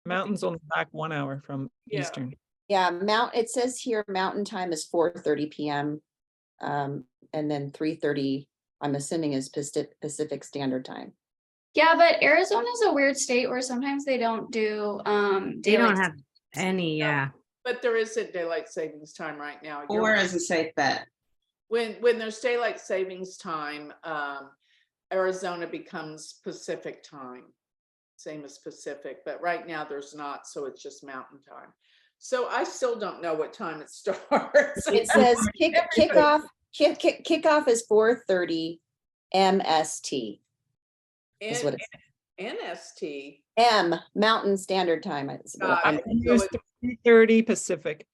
Mountain's only back 1 hour from Yeah. Eastern. Yeah, it says here Mountain time is 4:30 PM. And then 3:30, I'm assuming is Pacific Standard Time. Yeah, but Arizona's a weird state where sometimes they don't do They don't daylight have any, yeah. But there isn't daylight savings time right now. You're 4 right. is a safe bet. When there's daylight savings time, Arizona becomes Pacific time, same as Pacific, but right now there's not, so it's just Mountain time. So I still don't know what time it starts. It says kickoff is 4:30 MST. Is what it's NST. Mountain Standard Time. Is what Got I'm- it. It was 3:30 Pacific.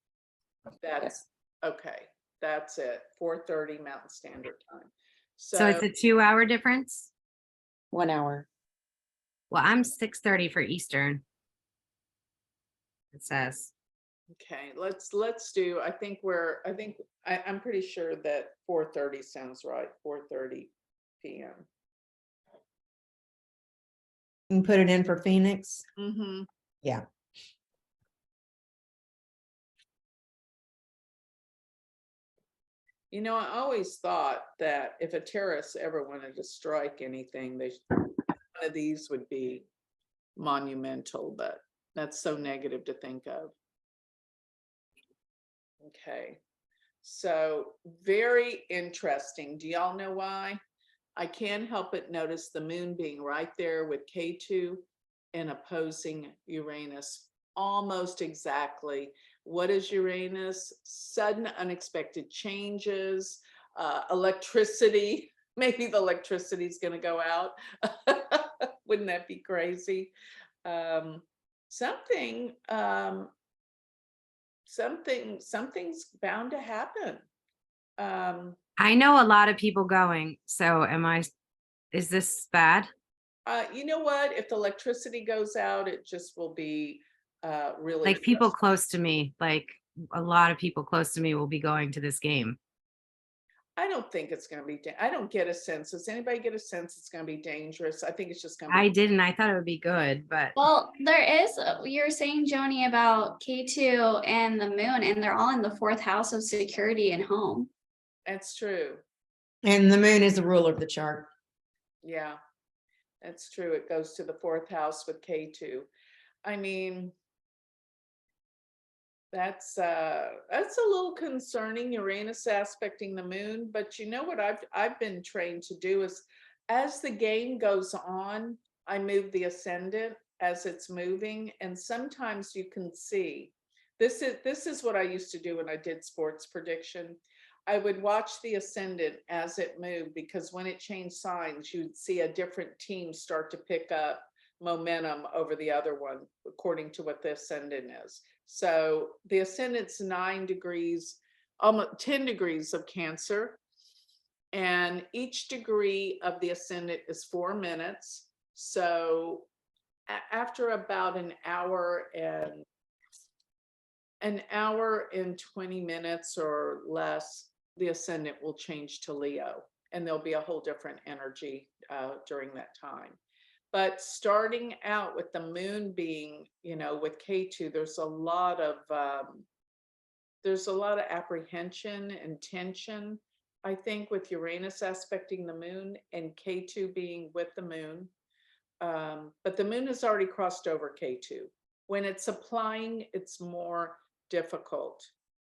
That's okay. That's it. 4:30 Mountain Standard Time. So it's a 2-hour difference? 1 hour. Well, I'm 6:30 for Eastern. It says. Okay, let's do, I'm pretty sure that 4:30 sounds right, 4:30 PM. You can put it in for Phoenix. Mm-hmm. Yeah. You know, I always thought that if a terrorist ever wanted to strike anything, one of these would be monumental, but that's so negative to think of. Okay, so very interesting. Do y'all know why? I can't help but notice the moon being right there with K2 and opposing Uranus almost exactly. What is Uranus? Sudden unexpected changes, electricity. Maybe the electricity is going to go out. Wouldn't that be crazy? Something's bound to happen. I know a lot of people going, so is this bad? You know what? If the electricity goes out, it just will be really Like people frustrating. close to me, like a lot of people close to me will be going to this game. I don't think it's going to be. I don't get a sense. Does anybody get a sense it's going to be dangerous? I think it's just going to be. I didn't, I thought it would be good, but Well, there is, you're saying, Joni, about K2 and the moon, and they're all in the fourth house of security and home. That's true. And the moon is the ruler of the chart. Yeah, that's true. It goes to the fourth house with K2. I mean, that's a little concerning, Uranus aspecting the moon. But you know what I've been trained to do is, as the game goes on, I move the ascendant as it's moving, and sometimes you can see. This is what I used to do when I did sports prediction. I would watch the ascendant as it moved, because when it changed signs, you'd see a different team start to pick up momentum over the other one, according to what the ascendant is. So the ascendant's 9 degrees, almost 10 degrees of Cancer. And each degree of the ascendant is 4 minutes. So after about an hour and 20 minutes or less, the ascendant will change to Leo, and there'll be a whole different energy during that time. But starting out with the moon being, with K2, there's a lot of apprehension and tension, I think, with Uranus aspecting the moon and K2 being with the moon. But the moon has already crossed over K2. When it's applying, it's more difficult.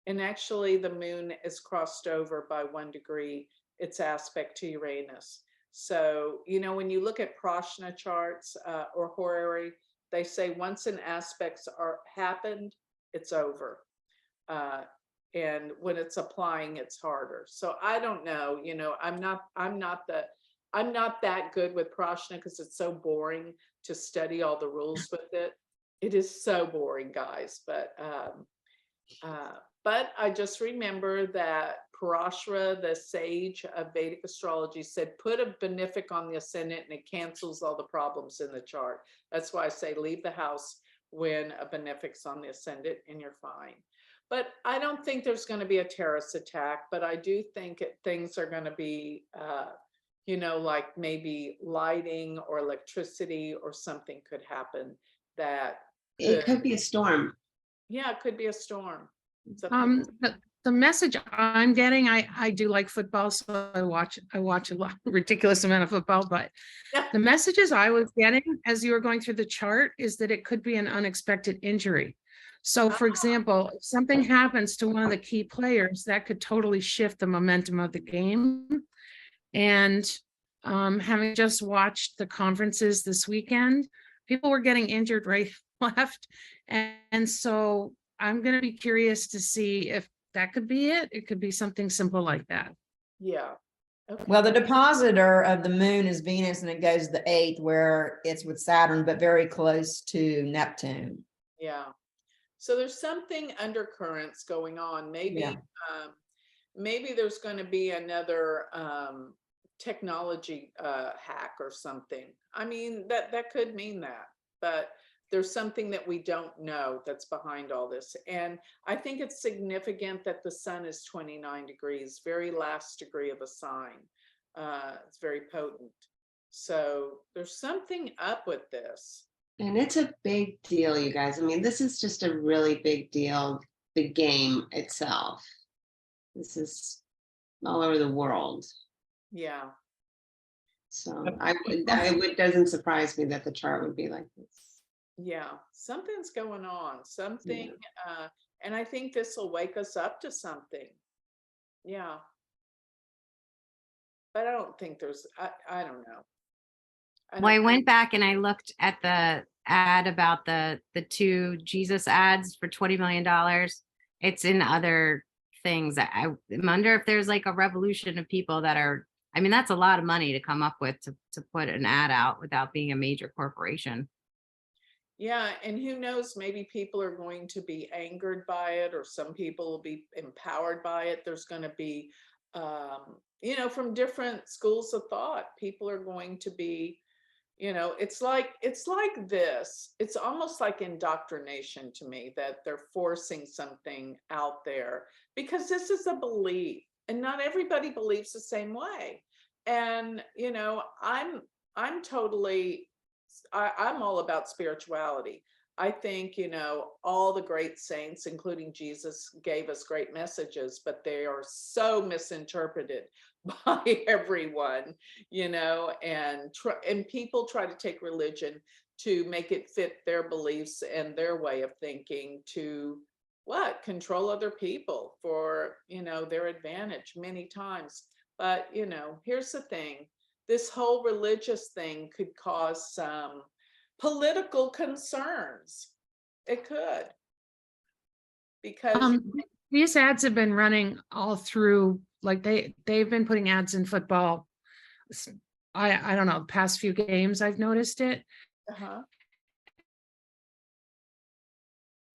And actually, the moon is crossed over by 1 degree, its aspect to Uranus. So, when you look at Prashna charts or horary, they say once an aspects are happened, it's over. And when it's applying, it's harder. So I don't know, I'm not that good with Prashna, because it's so boring to study all the rules with it. It is so boring, guys. But I just remember that Parashara, the sage of Vedic astrology, said, put a benefic on the ascendant and it cancels all the problems in the chart. That's why I say leave the house when a benefic's on the ascendant and you're fine. But I don't think there's going to be a terrorist attack, but I do think things are going to be, like maybe lighting or electricity or something could happen that It could be a storm. Yeah, it could be a storm. The message I'm getting, I do like football, so I watch a lot, ridiculous amount of football, but the messages I was getting as you were going through the chart is that it could be an unexpected injury. So for example, if something happens to one of the key players, that could totally shift the momentum of the game. And having just watched the conferences this weekend, people were getting injured right, left. And so I'm going to be curious to see if that could be it. It could be something simple like that. Yeah. Okay. Well, the depositor of the moon is Venus, and it goes to the 8th, where it's with Saturn, but very close to Neptune. Yeah. So there's something undercurrents going on. Maybe, Yeah. Maybe there's going to be another technology hack or something. I mean, that could mean that, but there's something that we don't know that's behind all this. And I think it's significant that the sun is 29 degrees, very last degree of a sign. It's very potent. So there's something up with this. And it's a big deal, you guys. I mean, this is just a really big deal, the game itself. This is all over the world. Yeah. So it doesn't surprise me that the chart would be like this. Yeah, something's going on, something, and I think this will wake us up to something. Yeah. But I don't think there's, I don't know. well, I went back and I looked at ad about the two Jesus ads for $20 million. It's in other things. I wonder if there's like a revolution of people that are, I mean, that's a lot of money to come up with to put an ad out without being a major corporation. Yeah, and who knows, maybe people are going to be angered by it, or some people will be empowered by it. There's going to be, from different schools of thought, people are going to be, it's like this. It's almost like indoctrination to me, that they're forcing something out there because this is a belief, and not everybody believes the same way. And I'm totally. I'm all about spirituality. I think, all the great saints, including Jesus, gave us great messages, but they are so misinterpreted by everyone, and people try to take religion to make it fit their beliefs and their way of thinking, to control other people for, their advantage many times. But, here's the thing. This whole religious thing could cause some political concerns. It could. Because these ads have been running all through, like they've been putting ads in football. I don't know, the past few games I've noticed it.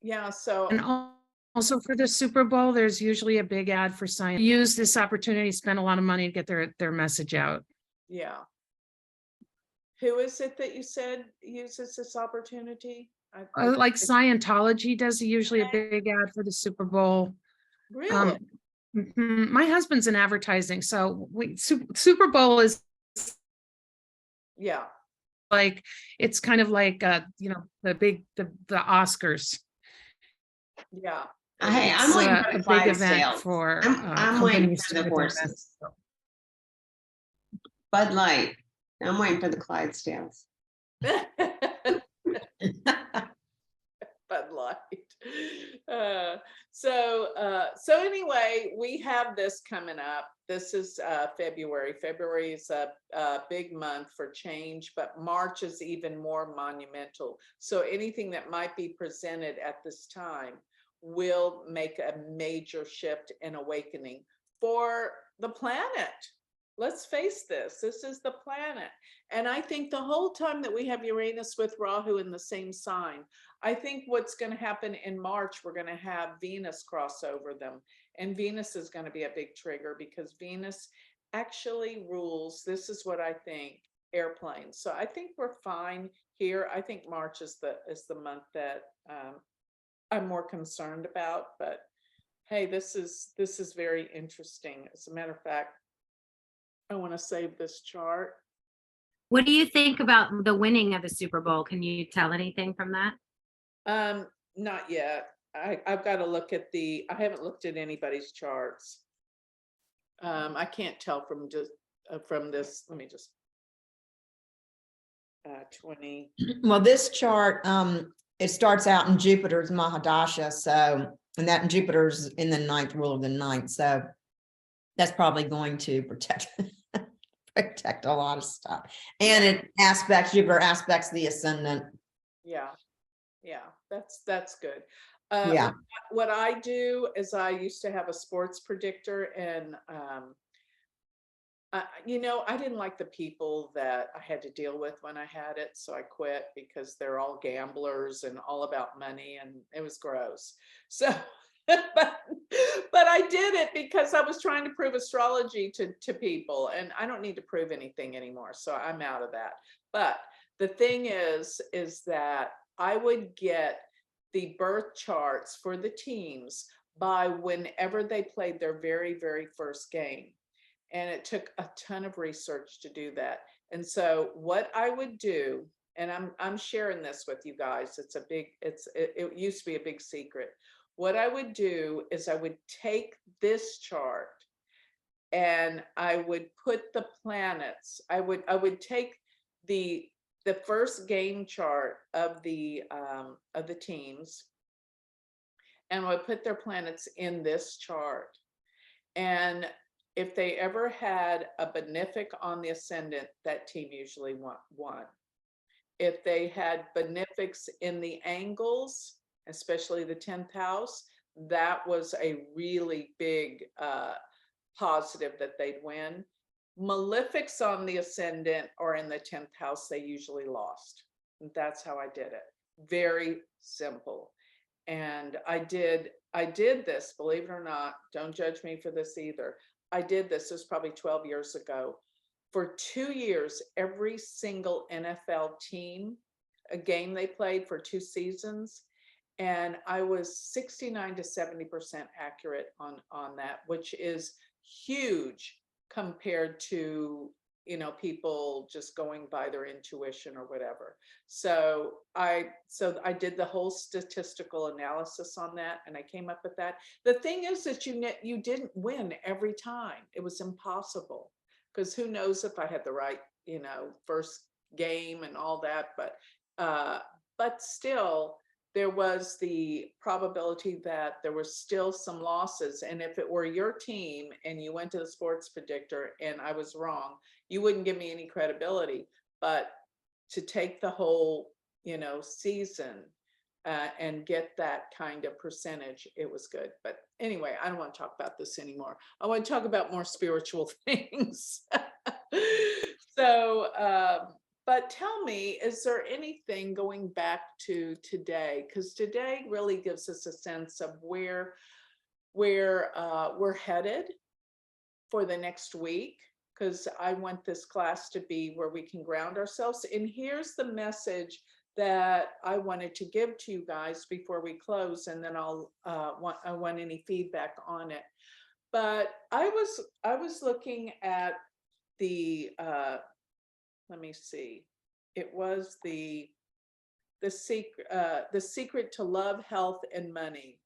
Yeah, so and also for the Super Bowl, there's usually a big ad for science. Use this opportunity, spend a lot of money to get their message out. Yeah. Who is it that you said uses this opportunity? Like Scientology does usually a big ad for the Super Bowl. Really? My husband's in advertising, so Super Bowl is like, it's kind of like the Oscars. Yeah. Hey, I'm waiting for the Clydesdales. For I'm waiting for the horses. Bud Light. I'm waiting for the Clydesdales. Bud Light. So anyway, we have this coming up. This is February. February is a big month for change, but March is even more monumental. So anything that might be presented at this time will make a major shift and awakening for the planet. Let's face this, this is the planet. And I think the whole time that we have Uranus with Rahu in the same sign, I think what's going to happen in March, we're going to have Venus cross over them. And Venus is going to be a big trigger because Venus actually rules, this is what I think, airplanes. So I think we're fine here. I think March is the month that I'm more concerned about. But hey, this is very interesting. As a matter of fact, I want to save this chart. What do you think about the winning of the Super Bowl? Can you tell anything from that? Not yet. I've got to look at I haven't looked at anybody's charts. I can't tell from this. Let me just 20. Well, this chart, it starts out in Jupiter's Mahadasha, and that Jupiter's in the ninth, rule of the ninth. So that's probably going to protect a lot of stuff. And Jupiter aspects the ascendant. Yeah, that's good. What I do is I used to have a sports predictor, and I didn't like the people that I had to deal with when I had it, so I quit because they're all gamblers and all about money, and it was gross. So but I did it because I was trying to prove astrology to people, and I don't need to prove anything anymore. So I'm out of that. But the thing is that I would get the birth charts for the teams by whenever they played their very, very first game. And it took a ton of research to do that. And so what I would do, and I'm sharing this with you guys, it used to be a big secret. What I would do is I would take this chart and I would put the planets. I would take the first game chart of the teams, and I would put their planets in this chart. And if they ever had a benefic on the ascendant, that team usually won. if they had benefics in the angles, especially the 10th house, that was a really big positive that they'd win. Malefics on the ascendant or in the 10th house, they usually lost. And that's how I did it. Very simple. And I did this, believe it or not, don't judge me for this either. I did this was probably 12 years ago. For 2 years, every single NFL team, a game they played for 2 seasons, and I was 69 to 70% accurate on that, which is huge compared to, you know, people just going by their intuition or whatever. So I did the whole statistical analysis on that, and I came up with that. The thing is that you didn't win every time. It was impossible, because who knows if I had the right, you know, first game and all that, but still there was the probability that there were still some losses. And if it were your team and you went to the sports predictor and I was wrong, you wouldn't give me any credibility. But to take the whole, you know, season and get that kind of percentage, it was good. But anyway, I don't want to talk about this anymore. I want to talk about more spiritual things. So, but tell me, is there anything going back to today? Because today really gives us a sense of where we're headed for the next week. Because I want this class to be where we can ground ourselves. And here's the message that I wanted to give to you guys before we close, and then I want any feedback on it. But I was looking at the let me see. It was the secret to love, health, and money,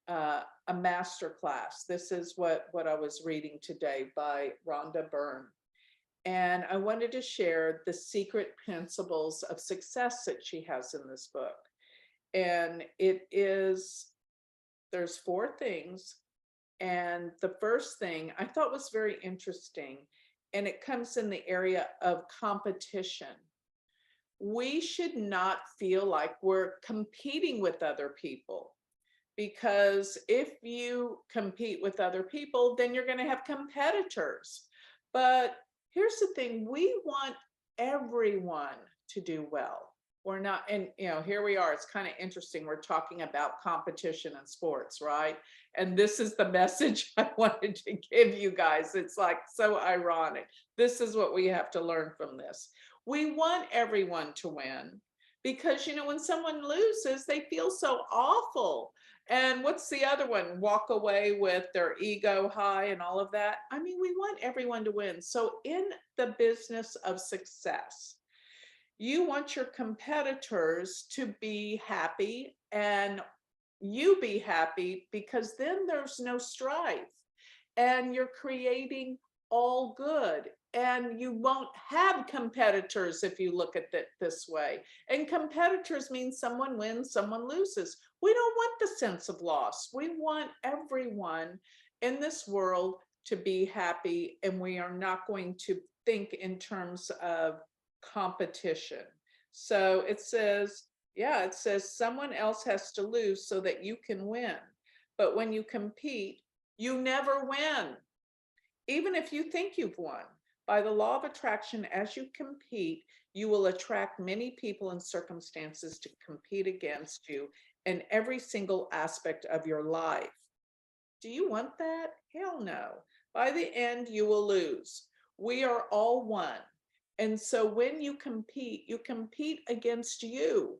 a master class. This is what I was reading today by Rhonda Byrne. And I wanted to share the secret principles of success that she has in this book. And there's 4 things. And the first thing I thought was very interesting, and it comes in the area of competition. We should not feel like we're competing with other people, because if you compete with other people, then you're going to have competitors. But here's the thing, we want everyone to do well. We're not, and you know, here we are, it's kind of interesting. We're talking about competition in sports, right? And this is the message I wanted to give you guys. It's like so ironic. This is what we have to learn from this. We want everyone to win, because, you know, when someone loses, they feel so awful. And what's the other one? Walk away with their ego high and all of that. I mean, we want everyone to win. So in the business of success, you want your competitors to be happy and you be happy, because then there's no strife and you're creating all good. And you won't have competitors if you look at it this way. And competitors mean someone wins, someone loses. We don't want the sense of loss. We want everyone in this world to be happy, and we are not going to think in terms of competition. So it says someone else has to lose so that you can win. But when you compete, you never win, even if you think you've won. By the law of attraction, as you compete, you will attract many people and circumstances to compete against you in every single aspect of your life. Do you want that? Hell no. By the end, you will lose. We are all one. And so when you compete against you.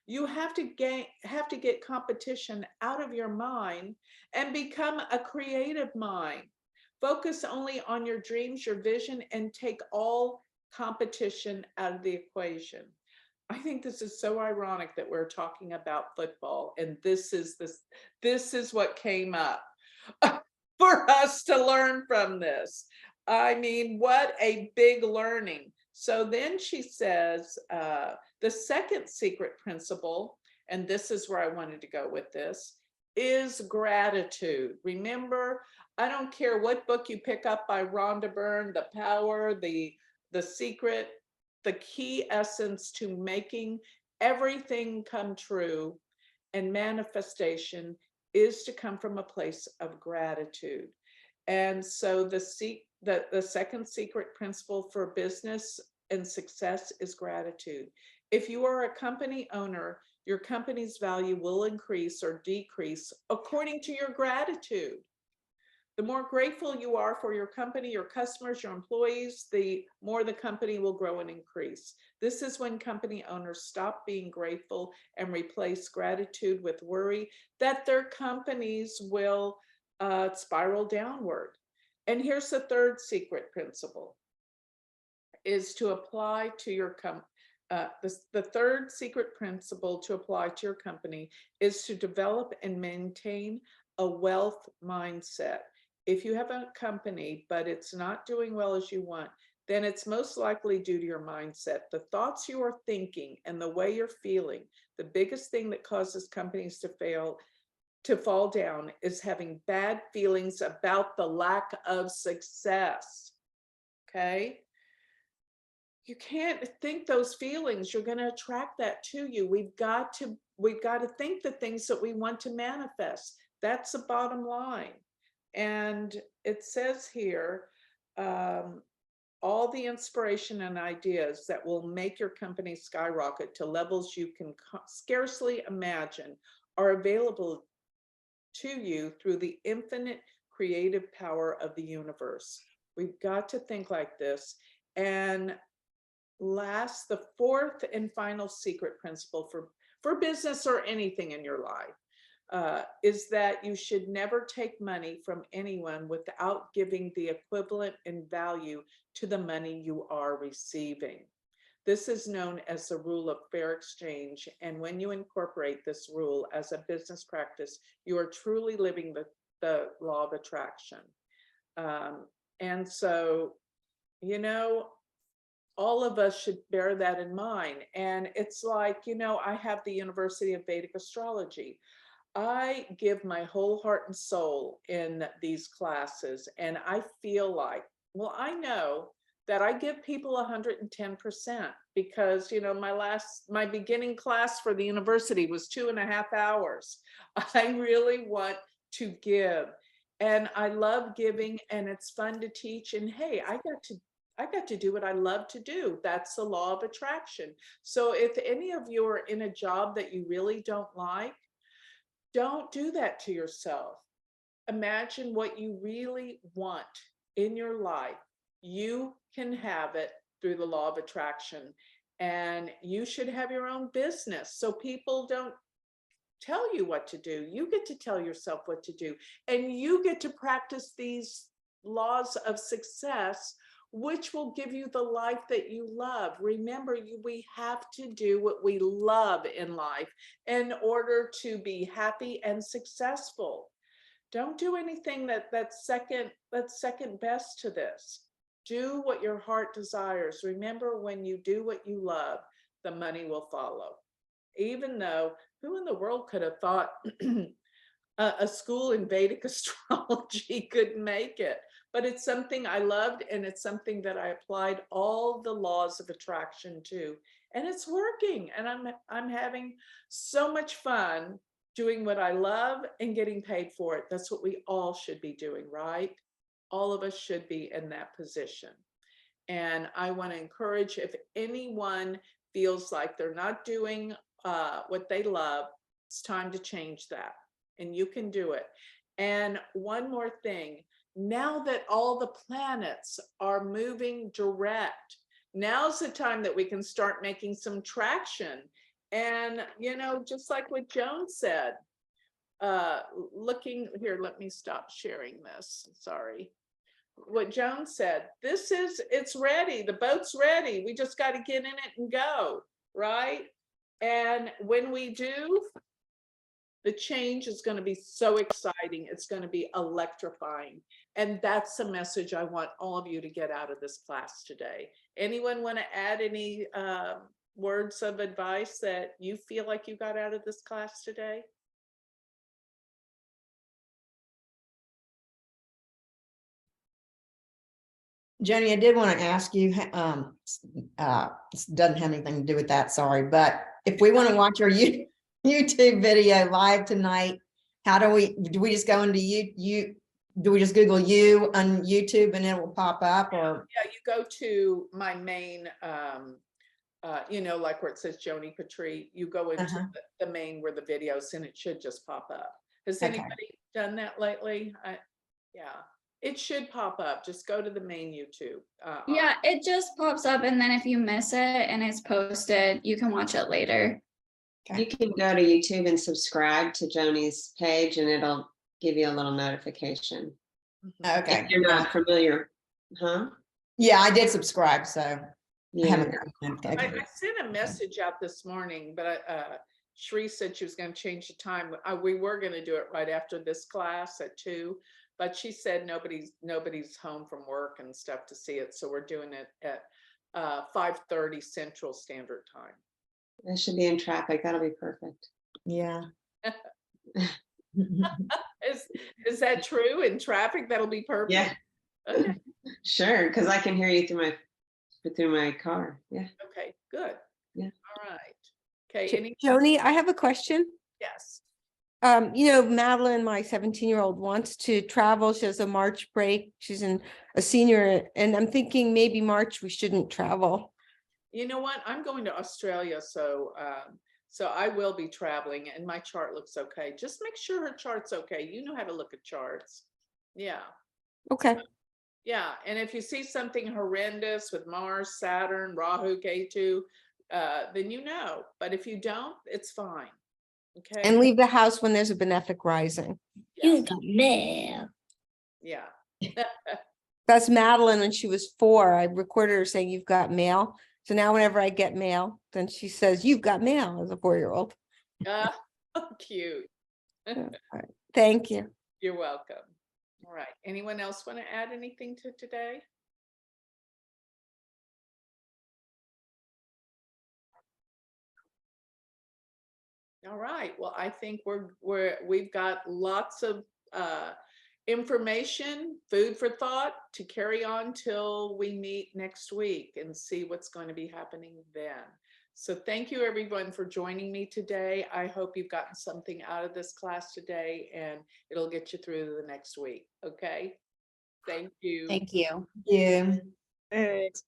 You have to get competition out of your mind and become a creative mind. Focus only on your dreams, your vision, and take all competition out of the equation. I think this is so ironic that we're talking about football, and this is what came up for us to learn from this. I mean, what a big learning. So then she says, the second secret principle, and this is where I wanted to go with this, is gratitude. Remember, I don't care what book you pick up by Rhonda Byrne, The Power, The Secret, the key essence to making everything come true and manifestation is to come from a place of gratitude. And so the second secret principle for business and success is gratitude. If you are a company owner, your company's value will increase or decrease according to your gratitude. The more grateful you are for your company, your customers, your employees, the more the company will grow and increase. This is when company owners stop being grateful and replace gratitude with worry that their companies will spiral downward. And here's the third secret principle, is to apply to your the third secret principle to apply to your company is to develop and maintain a wealth mindset. If you have a company, but it's not doing well as you want, then it's most likely due to your mindset. The thoughts you are thinking and the way you're feeling. The biggest thing that causes companies to fall down is having bad feelings about the lack of success. Okay? You can't think those feelings. You're going to attract that to you. We've got to think the things that we want to manifest. That's the bottom line. And it says here, all the inspiration and ideas that will make your company skyrocket to levels you can scarcely imagine are available to you through the infinite creative power of the universe. We've got to think like this. And last, the fourth and final secret principle for business or anything in your life is that you should never take money from anyone without giving the equivalent in value to the money you are receiving. This is known as the rule of fair exchange. And when you incorporate this rule as a business practice, you are truly living the law of attraction. And so, you know, all of us should bear that in mind. And it's like, you know, I have the University of Vedic Astrology. I give my whole heart and soul in these classes, and I feel like, well, I know that I give people 110% because, you know, my beginning class for the university was 2.5 hours. I really want to give, and I love giving, and it's fun to teach. And hey, I got to do what I love to do. That's the law of attraction. So if any of you are in a job that you really don't like, don't do that to yourself. Imagine what you really want in your life. You can have it through the law of attraction, and you should have your own business so people don't tell you what to do. You get to tell yourself what to do, and you get to practice these laws of success, which will give you the life that you love. Remember, we have to do what we love in life in order to be happy and successful. Don't do anything that's second best to this. Do what your heart desires. Remember, when you do what you love, the money will follow. Even though, who in the world could have thought a school in Vedic astrology could make it? But it's something I loved, and it's something that I applied all the laws of attraction to, and it's working. And I'm having so much fun doing what I love and getting paid for it. That's what we all should be doing, right? All of us should be in that position. And I want to encourage, if anyone feels like they're not doing what they love, it's time to change that, and you can do it. And one more thing. Now that all the planets are moving direct, now's the time that we can start making some traction. And, you know, just like what Joan said, looking here, let me stop sharing this. Sorry. What Joan said, it's ready. The boat's ready. We just got to get in it and go, right? And when we do, the change is going to be so exciting. It's going to be electrifying. And that's the message I want all of you to get out of this class today. Anyone want to add any words of advice that you feel like you got out of this class today? Joni, I did want to ask you, this doesn't have anything to do with that, sorry, but if we want to watch our YouTube video live tonight, how do we just go into do we just Google you on YouTube and it will pop up, or? Yeah, you go to my main, like where it says Joni Patry, you go into the main where the videos, and it should just pop up. Has Okay. anybody done that lately? Yeah, it should pop up. Just go to the main YouTube. Yeah, it just pops up, and then if you miss it and it's posted, you can watch it later. You can go to YouTube and subscribe to Joni's page, and it'll give you a little notification. Okay. If you're not familiar, huh? Yeah, I did subscribe, so I Yeah. haven't. I sent a message out this morning, but Sheree said she was going to change the time. We were going to do it right after this class at 2, but she said nobody's home from work and stuff to see it, so we're doing it at 5:30 Central Standard Time. I should be in traffic. That'll be perfect. Yeah. Is that true? In traffic, that'll be perfect. Yeah. Okay. Sure, because I can hear you through my car. Yeah. Okay, good. Yeah. All right. Okay, any, Joni, I have a question. yes. Madeline, my 17-year-old, wants to travel. She has a March break. She's a senior, and I'm thinking maybe March we shouldn't travel. You know what? I'm going to Australia, so I will be traveling, and my chart looks okay. Just make sure her chart's okay. You know how to look at charts. Yeah. Okay. Yeah, and if you see something horrendous with Mars, Saturn, Rahu, Ketu, then you know. But if you don't, it's fine. Okay. And leave the house when there's a benefic rising. Yes. got mail. Yeah. That's Madeline when she was 4. I recorded her saying, "You've got mail." So now whenever I get mail, then she says, "You've got mail," as a 4-year-old. Cute. All right. Thank you. You're welcome. All right. Anyone else want to add anything to today? All right. Well, I think we've got lots of information, food for thought to carry on till we meet next week and see what's going to be happening then. So thank you everyone for joining me today. I hope you've gotten something out of this class today, and it'll get you through the next week. Okay. Thank you. Thank you. Yeah. Thanks.